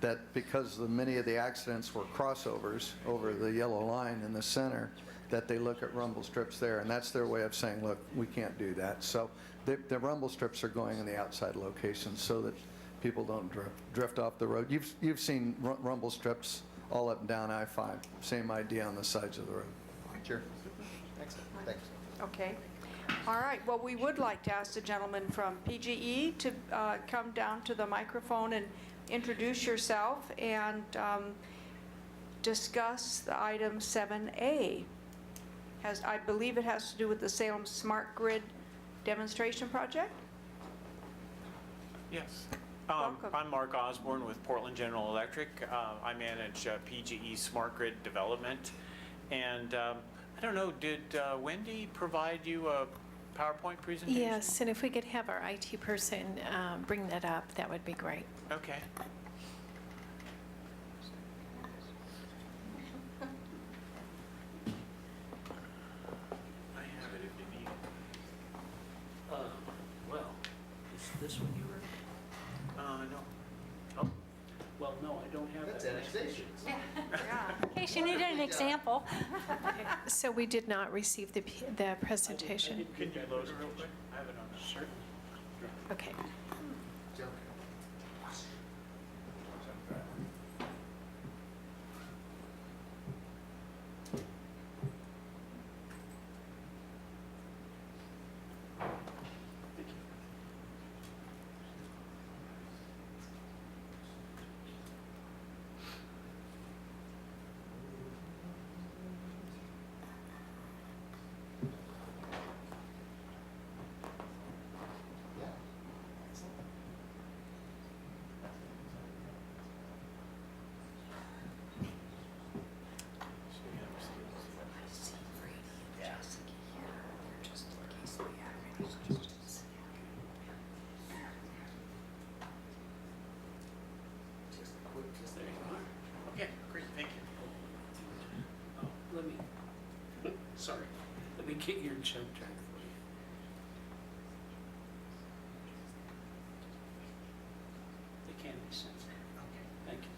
that because many of the accidents were crossovers over the yellow line in the center, that they look at rumble strips there, and that's their way of saying, look, we can't do that. So the rumble strips are going in the outside locations so that people don't drift off the road. You've seen rumble strips all up and down I-5. Same idea on the sides of the road. Sure. Excellent. Thanks. Okay. All right. Well, we would like to ask the gentleman from PGE to come down to the microphone and introduce yourself and discuss the item 7A. I believe it has to do with the Salem Smart Grid demonstration project? Yes. Welcome. I'm Mark Osborne with Portland General Electric. I manage PGE Smart Grid Development. And I don't know, did Wendy provide you a PowerPoint presentation? Yes, and if we could have our IT person bring that up, that would be great. Okay. I have it if you need it. Well, is this what you were? No. Oh, well, no, I don't have that. That's annexation. In case you needed an example. So we did not receive the presentation. Can you load it real quick? I have it on there. Certainly. Okay. Okay, great, thank you. Oh, let me, sorry, let me get your jump track for you. They can be sensitive. Okay, thank you.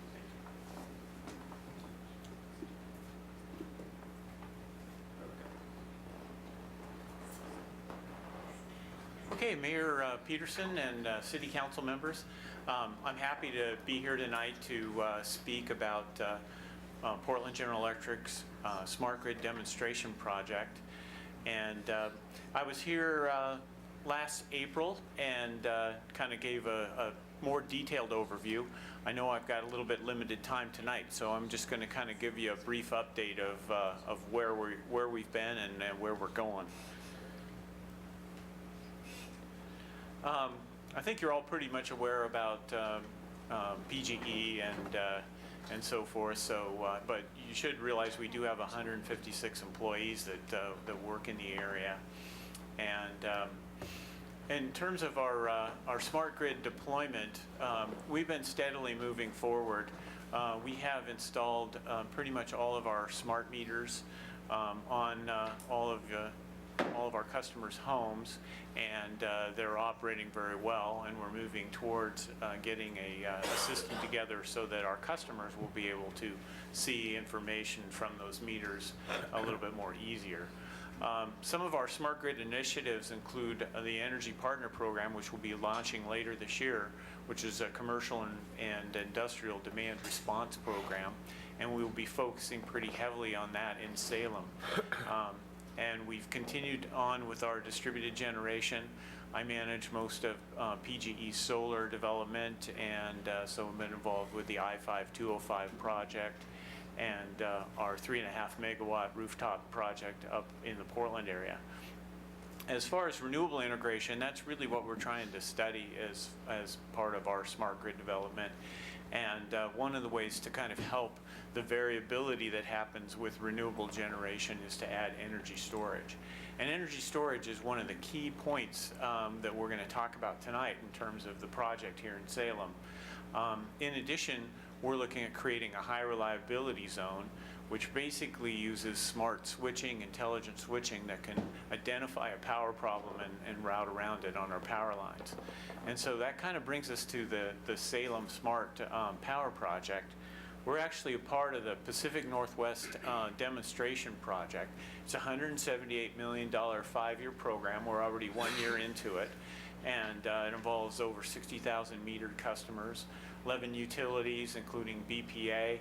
Okay, Mayor Peterson and City Council members, I'm happy to be here tonight to speak about Portland General Electric's Smart Grid Demonstration Project. And I was here last April and kind of gave a more detailed overview. I know I've got a little bit limited time tonight, so I'm just going to kind of give you a brief update of where we've been and where we're going. I think you're all pretty much aware about PGE and so forth. So, but you should realize we do have 156 employees that work in the area, and In terms of our smart grid deployment, we've been steadily moving forward. We have installed pretty much all of our smart meters on all of our customers' homes, and they're operating very well, and we're moving towards getting a system together so that our customers will be able to see information from those meters a little bit more easier. Some of our smart grid initiatives include the Energy Partner Program, which will be launching later this year, which is a commercial and industrial demand response program, and we will be focusing pretty heavily on that in Salem. And we've continued on with our distributed generation. I manage most of PGE solar development, and so I've been involved with the I-5205 project and our 3.5 megawatt rooftop project up in the Portland area. As far as renewable integration, that's really what we're trying to study as part of our smart grid development. And one of the ways to kind of help the variability that happens with renewable generation is to add energy storage. And energy storage is one of the key points that we're going to talk about tonight in terms of the project here in Salem. In addition, we're looking at creating a high reliability zone, which basically uses smart switching, intelligent switching that can identify a power problem and route around it on our power lines. And so that kind of brings us to the Salem Smart Power Project. We're actually a part of the Pacific Northwest demonstration project. It's a $178 million 5-year program. We're already 1 year into it, and it involves over 60,000 metered customers, 11 utilities, including BPA,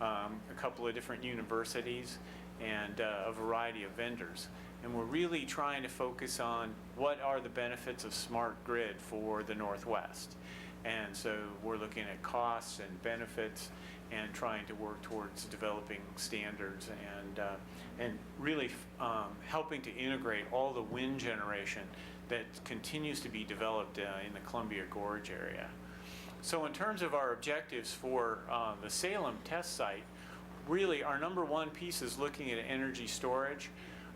a couple of different universities, and a variety of vendors. And we're really trying to focus on what are the benefits of smart grid for the Northwest. And so we're looking at costs and benefits and trying to work towards developing standards and really helping to integrate all the wind generation that continues to be developed in the Columbia Gorge area. So in terms of our objectives for the Salem test site, really our number one piece is looking at energy storage.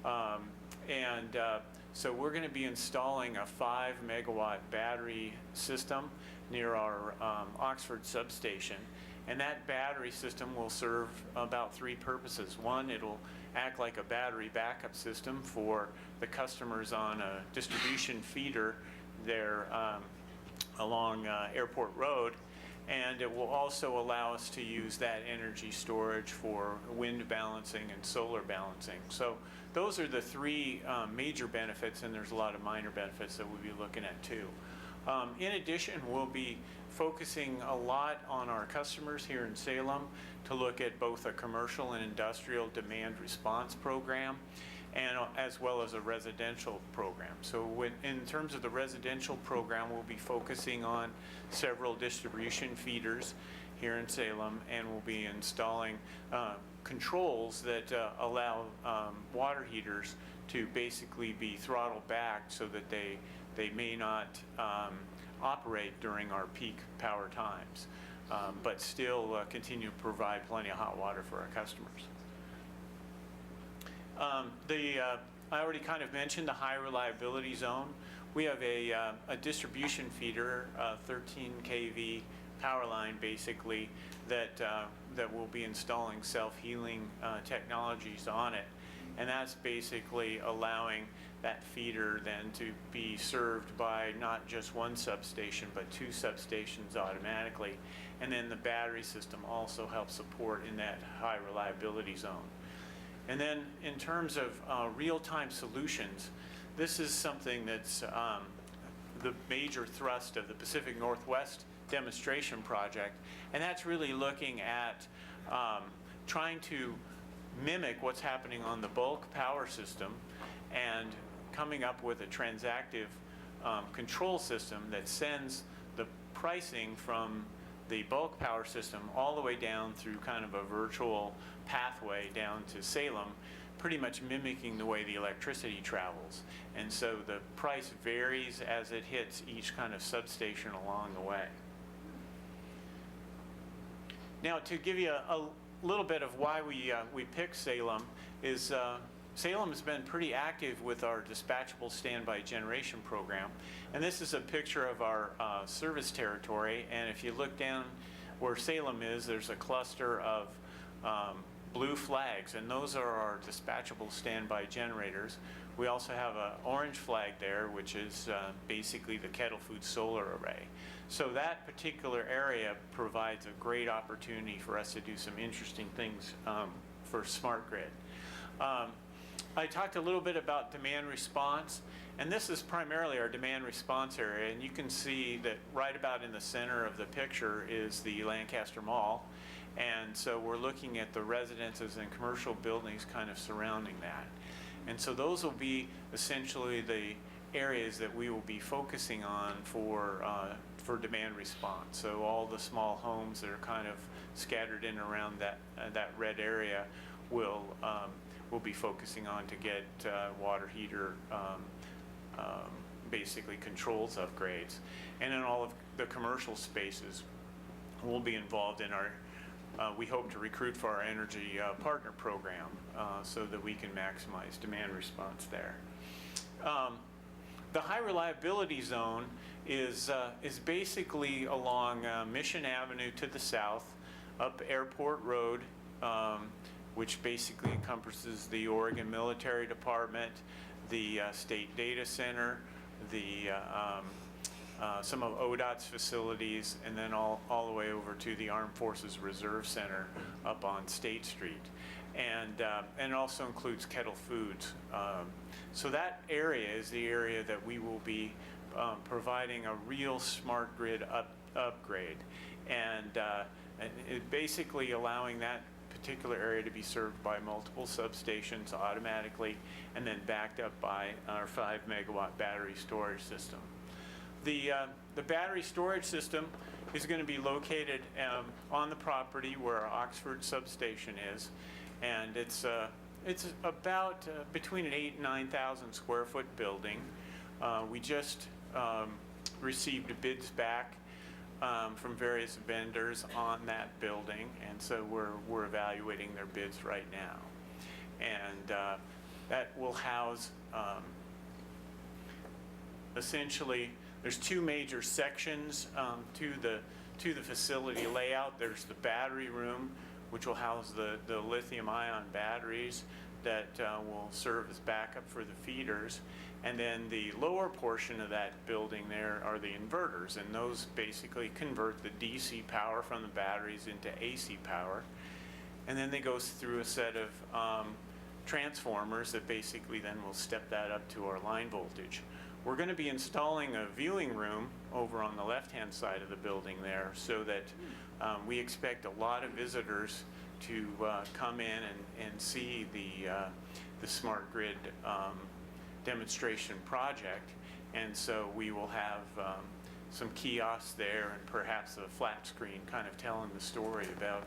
So we're going to be installing a 5 megawatt battery system near our Oxford substation. And that battery system will serve about 3 purposes. One, it'll act like a battery backup system for the customers on a distribution feeder there along Airport Road. And it will also allow us to use that energy storage for wind balancing and solar balancing. So those are the 3 major benefits, and there's a lot of minor benefits that we'll be looking at too. In addition, we'll be focusing a lot on our customers here in Salem to look at both a commercial and industrial demand response program, and as well as a residential program. So in terms of the residential program, we'll be focusing on several distribution feeders here in Salem, and we'll be installing controls that allow water heaters to basically be throttled back so that they may not operate during our peak power times, but still continue to provide plenty of hot water for our customers. I already kind of mentioned the high reliability zone. We have a distribution feeder, 13 kV power line basically, that will be installing self-healing technologies on it. And that's basically allowing that feeder then to be served by not just one substation, but 2 substations automatically. And then the battery system also helps support in that high reliability zone. And then in terms of real-time solutions, this is something that's the major thrust of the Pacific Northwest demonstration project. And that's really looking at trying to mimic what's happening on the bulk power system and coming up with a transactive control system that sends the pricing from the bulk power system all the way down through kind of a virtual pathway down to Salem, pretty much mimicking the way the electricity travels. And so the price varies as it hits each kind of substation along the way. Now, to give you a little bit of why we picked Salem is Salem has been pretty active with our dispatchable standby generation program. And this is a picture of our service territory. And if you look down where Salem is, there's a cluster of blue flags, and those are our dispatchable standby generators. We also have an orange flag there, which is basically the Kettle Food solar array. So that particular area provides a great opportunity for us to do some interesting things for smart grid. I talked a little bit about demand response, and this is primarily our demand response area, and you can see that right about in the center of the picture is the Lancaster Mall. And so we're looking at the residences and commercial buildings kind of surrounding that. And so those will be essentially the areas that we will be focusing on for demand response. So all the small homes that are kind of scattered in around that red area will be focusing on to get water heater basically controls upgrades. And in all of the commercial spaces, we'll be involved in our we hope to recruit for our energy partner program so that we can maximize demand response there. The high reliability zone is basically along Mission Avenue to the south, up Airport Road, which basically encompasses the Oregon Military Department, the State Data Center, the some of ODOT's facilities, and then all the way over to the Armed Forces Reserve Center up on State Street. And it also includes Kettle Foods. So that area is the area that we will be providing a real smart grid upgrade. And it basically allowing that particular area to be served by multiple substations automatically, and then backed up by our 5 megawatt battery storage system. The battery storage system is going to be located on the property where our Oxford substation is, and it's about between an 8,000 and 9,000 square foot building. We just received bids back from various vendors on that building, and so we're evaluating their bids right now. And that will house essentially, there's 2 major sections to the facility layout. There's the battery room, which will house the lithium-ion batteries that will serve as backup for the feeders. And then the lower portion of that building there are the inverters, and those basically convert the DC power from the batteries into AC power. And then they go through a set of transformers that basically then will step that up to our line voltage. We're going to be installing a viewing room over on the left-hand side of the building there, so that we expect a lot of visitors to come in and see the smart grid demonstration project. And so we will have some kiosks there and perhaps a flat screen kind of telling the story about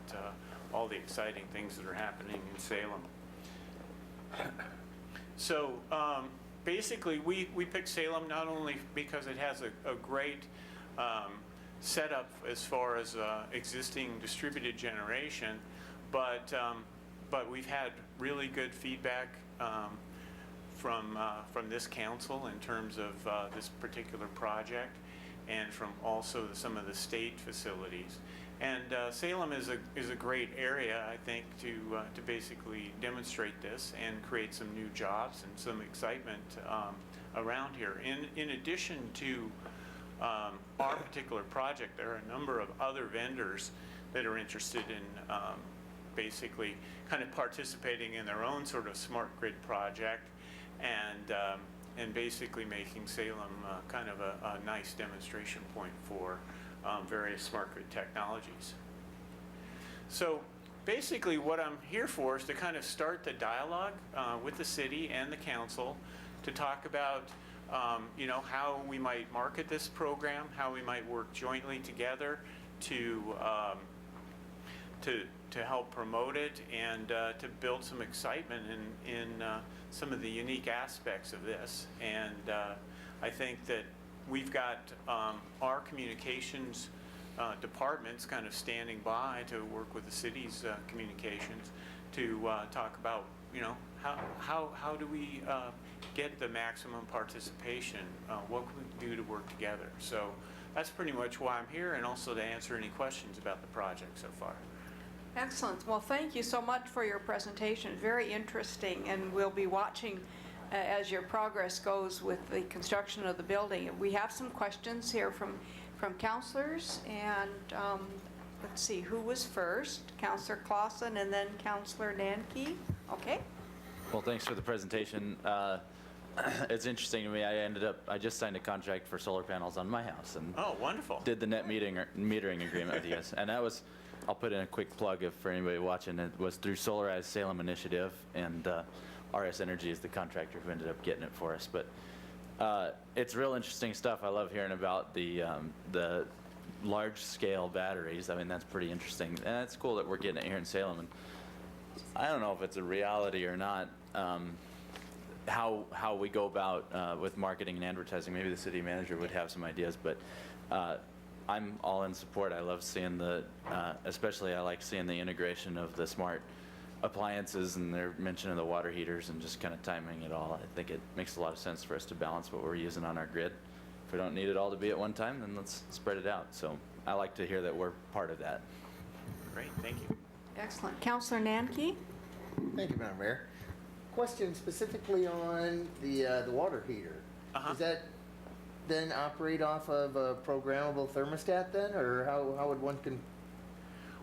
all the exciting things that are happening in Salem. So basically, we picked Salem not only because it has a great setup as far as existing distributed generation, but we've had really good feedback from this council in terms of this particular project, and from also some of the state facilities. And Salem is a great area, I think, to basically demonstrate this and create some new jobs and some excitement around here. In addition to our particular project, there are a number of other vendors that are interested in basically kind of participating in their own sort of smart grid project, and basically making Salem kind of a nice demonstration point for various smart grid technologies. So basically what I'm here for is to kind of start the dialogue with the city and the council to talk about you know, how we might market this program, how we might work jointly together to help promote it, and to build some excitement in some of the unique aspects of this. And I think that we've got our communications departments kind of standing by to work with the city's communications to talk about, you know, how do we get the maximum participation? What can we do to work together? So that's pretty much why I'm here, and also to answer any questions about the project so far. Excellent. Well, thank you so much for your presentation. Very interesting, and we'll be watching as your progress goes with the construction of the building. We have some questions here from councilors, and let's see, who was first? Councilor Clausen and then Councilor Nanke. Okay. Well, thanks for the presentation. It's interesting to me. I just signed a contract for solar panels on my house, and Oh, wonderful. did the net metering agreement with you guys. And that was, I'll put in a quick plug for anybody watching, it was through Solarize Salem Initiative, and RS Energy is the contractor who ended up getting it for us. But it's real interesting stuff. I love hearing about the large-scale batteries. I mean, that's pretty interesting. And it's cool that we're getting it here in Salem. And I don't know if it's a reality or not, how we go about with marketing and advertising. Maybe the city manager would have some ideas, but I'm all in support. I love seeing especially I like seeing the integration of the smart appliances, and they're mentioning the water heaters and just kind of timing it all. I think it makes a lot of sense for us to balance what we're using on our grid. If we don't need it all to be at one time, then let's spread it out. So I like to hear that we're part of that. Great, thank you. Excellent. Councilor Nanke? Thank you, Madam Mayor. Question specifically on the water heater. Does that then operate off of a programmable thermostat then, or how would one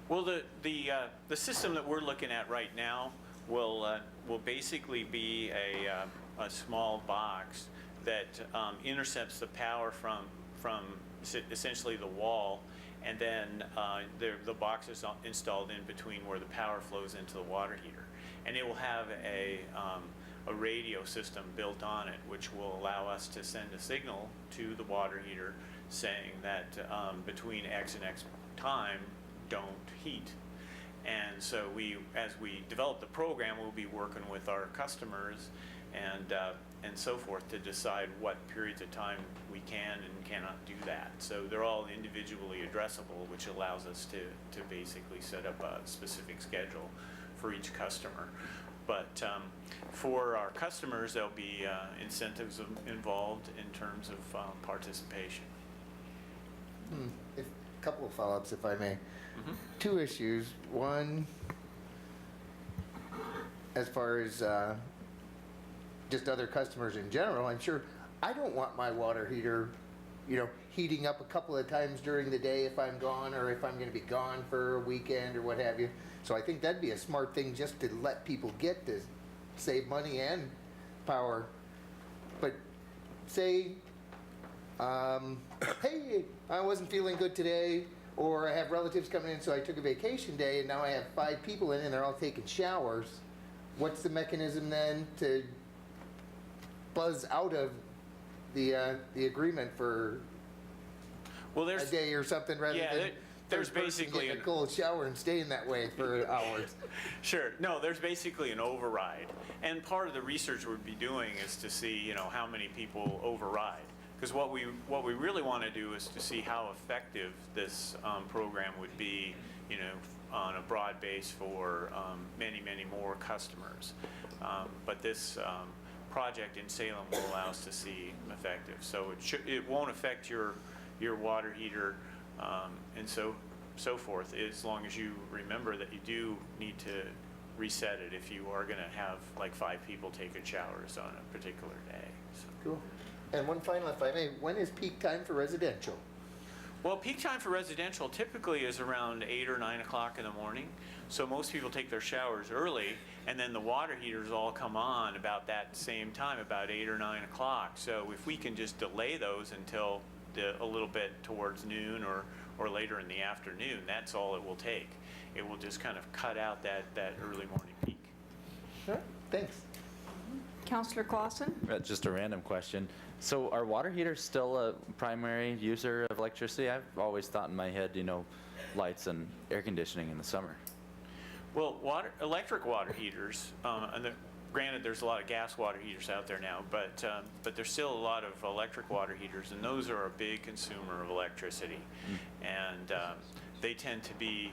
Well, the system that we're looking at right now will basically be a small box that intercepts the power from essentially the wall, and then the box is installed in between where the power flows into the water heater, and it will have a radio system built on it, which will allow us to send a signal to the water heater saying that between X and X time, don't heat. And so as we develop the program, we'll be working with our customers and so forth to decide what periods of time we can and cannot do that. So they're all individually addressable, which allows us to basically set up a specific schedule for each customer. But for our customers, there'll be incentives involved in terms of participation. A couple of follow-ups, if I may. Two issues. One, as far as just other customers in general, I'm sure I don't want my water heater, heating up a couple of times during the day if I'm gone, or if I'm going to be gone for a weekend or what have you. So I think that'd be a smart thing just to let people get to save money and power. But say, hey, I wasn't feeling good today, or I have relatives coming in, so I took a vacation day, and now I have 5 people in, and they're all taking showers. What's the mechanism then to buzz out of the agreement for a day or something, rather than there's basically getting a cold shower and staying that way for hours? Sure. No, there's basically an override, and part of the research we'd be doing is to see, how many people override. Because what we really want to do is to see how effective this program would be, on a broad base for many, many more customers. But this project in Salem will allow us to see effective. So it won't affect your water heater and so forth, as long as you remember that you do need to reset it if you are going to have like 5 people taking showers on a particular day. So. Cool. And one final, if I may, when is peak time for residential? Well, peak time for residential typically is around 8 or 9 o'clock in the morning. So most people take their showers early, and then the water heaters all come on about that same time, about 8 or 9 o'clock. So if we can just delay those until a little bit towards noon or later in the afternoon, that's all it will take. It will just kind of cut out that early morning peak. Sure. Thanks. Councilor Clausen? Just a random question. So are water heaters still a primary user of electricity? I've always thought in my head, lights and air conditioning in the summer. Well, electric water heaters, and granted there's a lot of gas water heaters out there now, but there's still a lot of electric water heaters, and those are a big consumer of electricity. And They tend to be,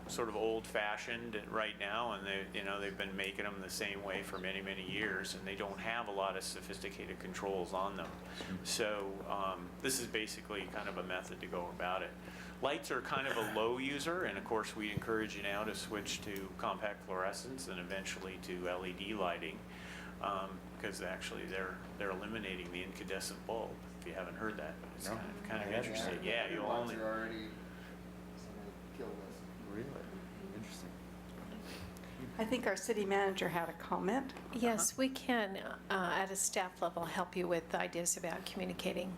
sort of old-fashioned right now, and they've been making them the same way for many, many years, and they don't have a lot of sophisticated controls on them. So this is basically kind of a method to go about it. Lights are kind of a low user, and of course, we encourage you now to switch to compact fluorescents and eventually to LED lighting, because actually they're eliminating the incandescent bulb. If you haven't heard that, it's kind of interesting. Yeah, you'll only. Really? Interesting. I think our city manager had a comment. Yes, we can, at a staff level, help you with ideas about communicating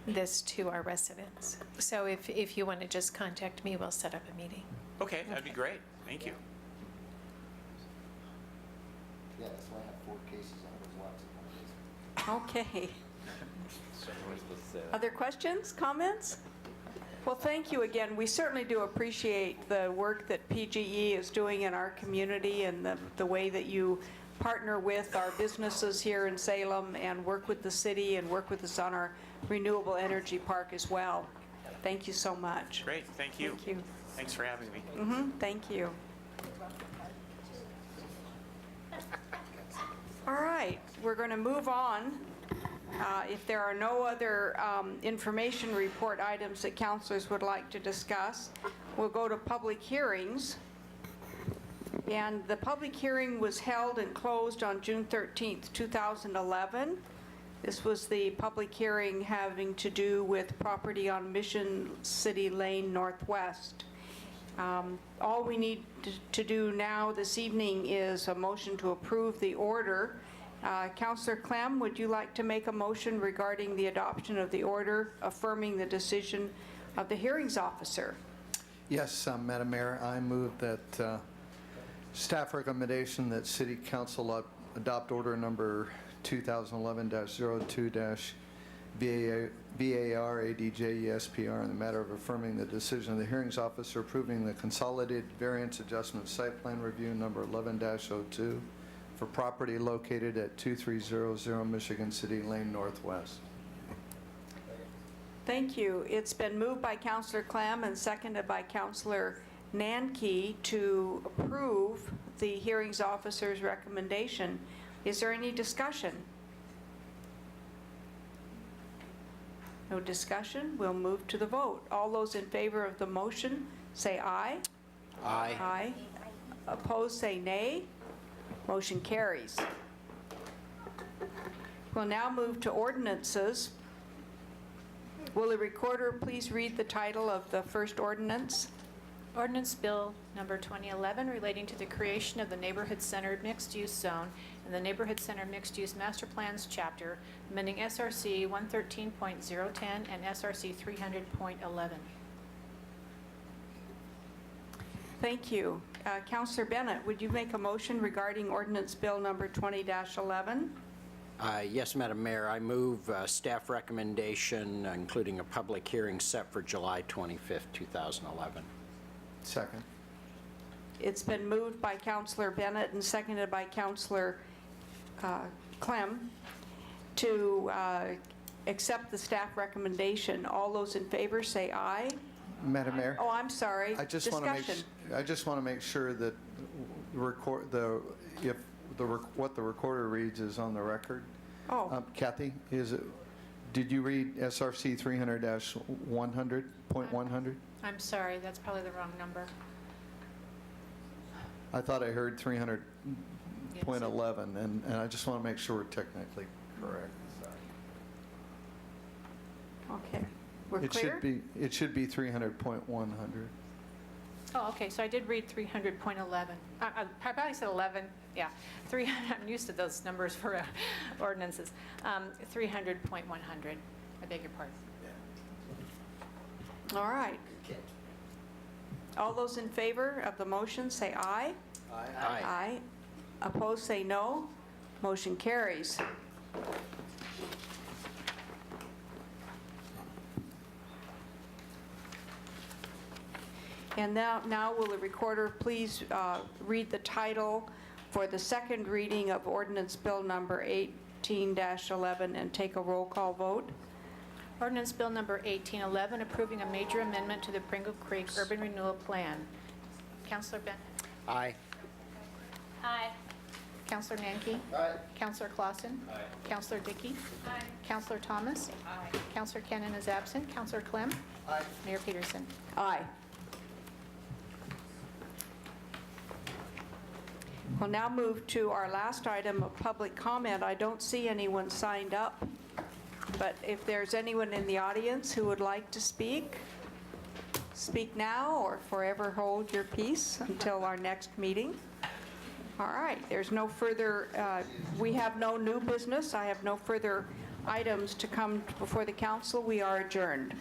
this to our residents. So if you want to just contact me, we'll set up a meeting. Okay, that'd be great. Thank you. Yeah, that's why I have 4 cases on those lots of money. Okay. Other questions, comments? Well, thank you again. We certainly do appreciate the work that PGE is doing in our community and the way that you partner with our businesses here in Salem and work with the city and work with us on our renewable energy park as well. Thank you so much. Great, thank you. Thank you. Thanks for having me. Thank you. All right, we're going to move on. If there are no other information report items that councilors would like to discuss, we'll go to public hearings. And the public hearing was held and closed on June 13th, 2011. This was the public hearing having to do with property on Mission City Lane Northwest. All we need to do now this evening is a motion to approve the order. Councillor Clem, would you like to make a motion regarding the adoption of the order affirming the decision of the hearings officer? Yes, Madam Mayor, I move that staff recommendation that City Council adopt order number 2011-02-VAR-ADJ-ESPR in the matter of affirming the decision of the hearings officer approving the consolidated variance adjustment site plan review number 11-02 for property located at 2300 Michigan City Lane Northwest. Thank you. It's been moved by Councillor Clem and seconded by Councillor Nanke to approve the hearings officer's recommendation. Is there any discussion? No discussion. We'll move to the vote. All those in favor of the motion, say aye. Aye. Aye. Opposed, say nay. Motion carries. We'll now move to ordinances. Will the recorder please read the title of the first ordinance? Ordinance Bill Number 2011 relating to the creation of the Neighborhood Center Mixed-Use Zone and the Neighborhood Center Mixed-Use Master Plans Chapter, amending SRC 113.010 and SRC 300.11. Thank you. Councillor Bennett, would you make a motion regarding ordinance bill number 20-11? Yes, Madam Mayor, I move staff recommendation, including a public hearing set for July 25th, 2011. Second. It's been moved by Councillor Bennett and seconded by Councillor Clem to accept the staff recommendation. All those in favor say aye. Madam Mayor? Oh, I'm sorry. I just want to make sure that what the recorder reads is on the record. Oh. Kathy, did you read SRC 300-100.100? I'm sorry, that's probably the wrong number. I thought I heard 300.11, and I just want to make sure we're technically correct. Okay. We're clear? It should be 300.100. Oh, okay, so I did read 300.11. I probably said 11, yeah. I'm used to those numbers for ordinances. 300.100, I beg your pardon. All right. All those in favor of the motion say aye. Aye. Aye. Opposed say no. Motion carries. And now will the recorder please read the title for the second reading of ordinance bill number 18-11 and take a roll call vote? Ordinance Bill number 1811, approving a major amendment to the Pringle Creek Urban Renewal Plan. Councilor Bennett? Aye. Aye. Councilor Nanki? Aye. Councilor Clausen? Aye. Councilor Dickey? Aye. Councilor Thomas? Aye. Councilor Kennan is absent. Councilor Clem? Aye. Mayor Peterson? Aye. We'll now move to our last item of public comment. I don't see anyone signed up, but if there's anyone in the audience who would like to speak, speak now or forever hold your peace until our next meeting. All right, there's no further, we have no new business. I have no further items to come before the council. We are adjourned.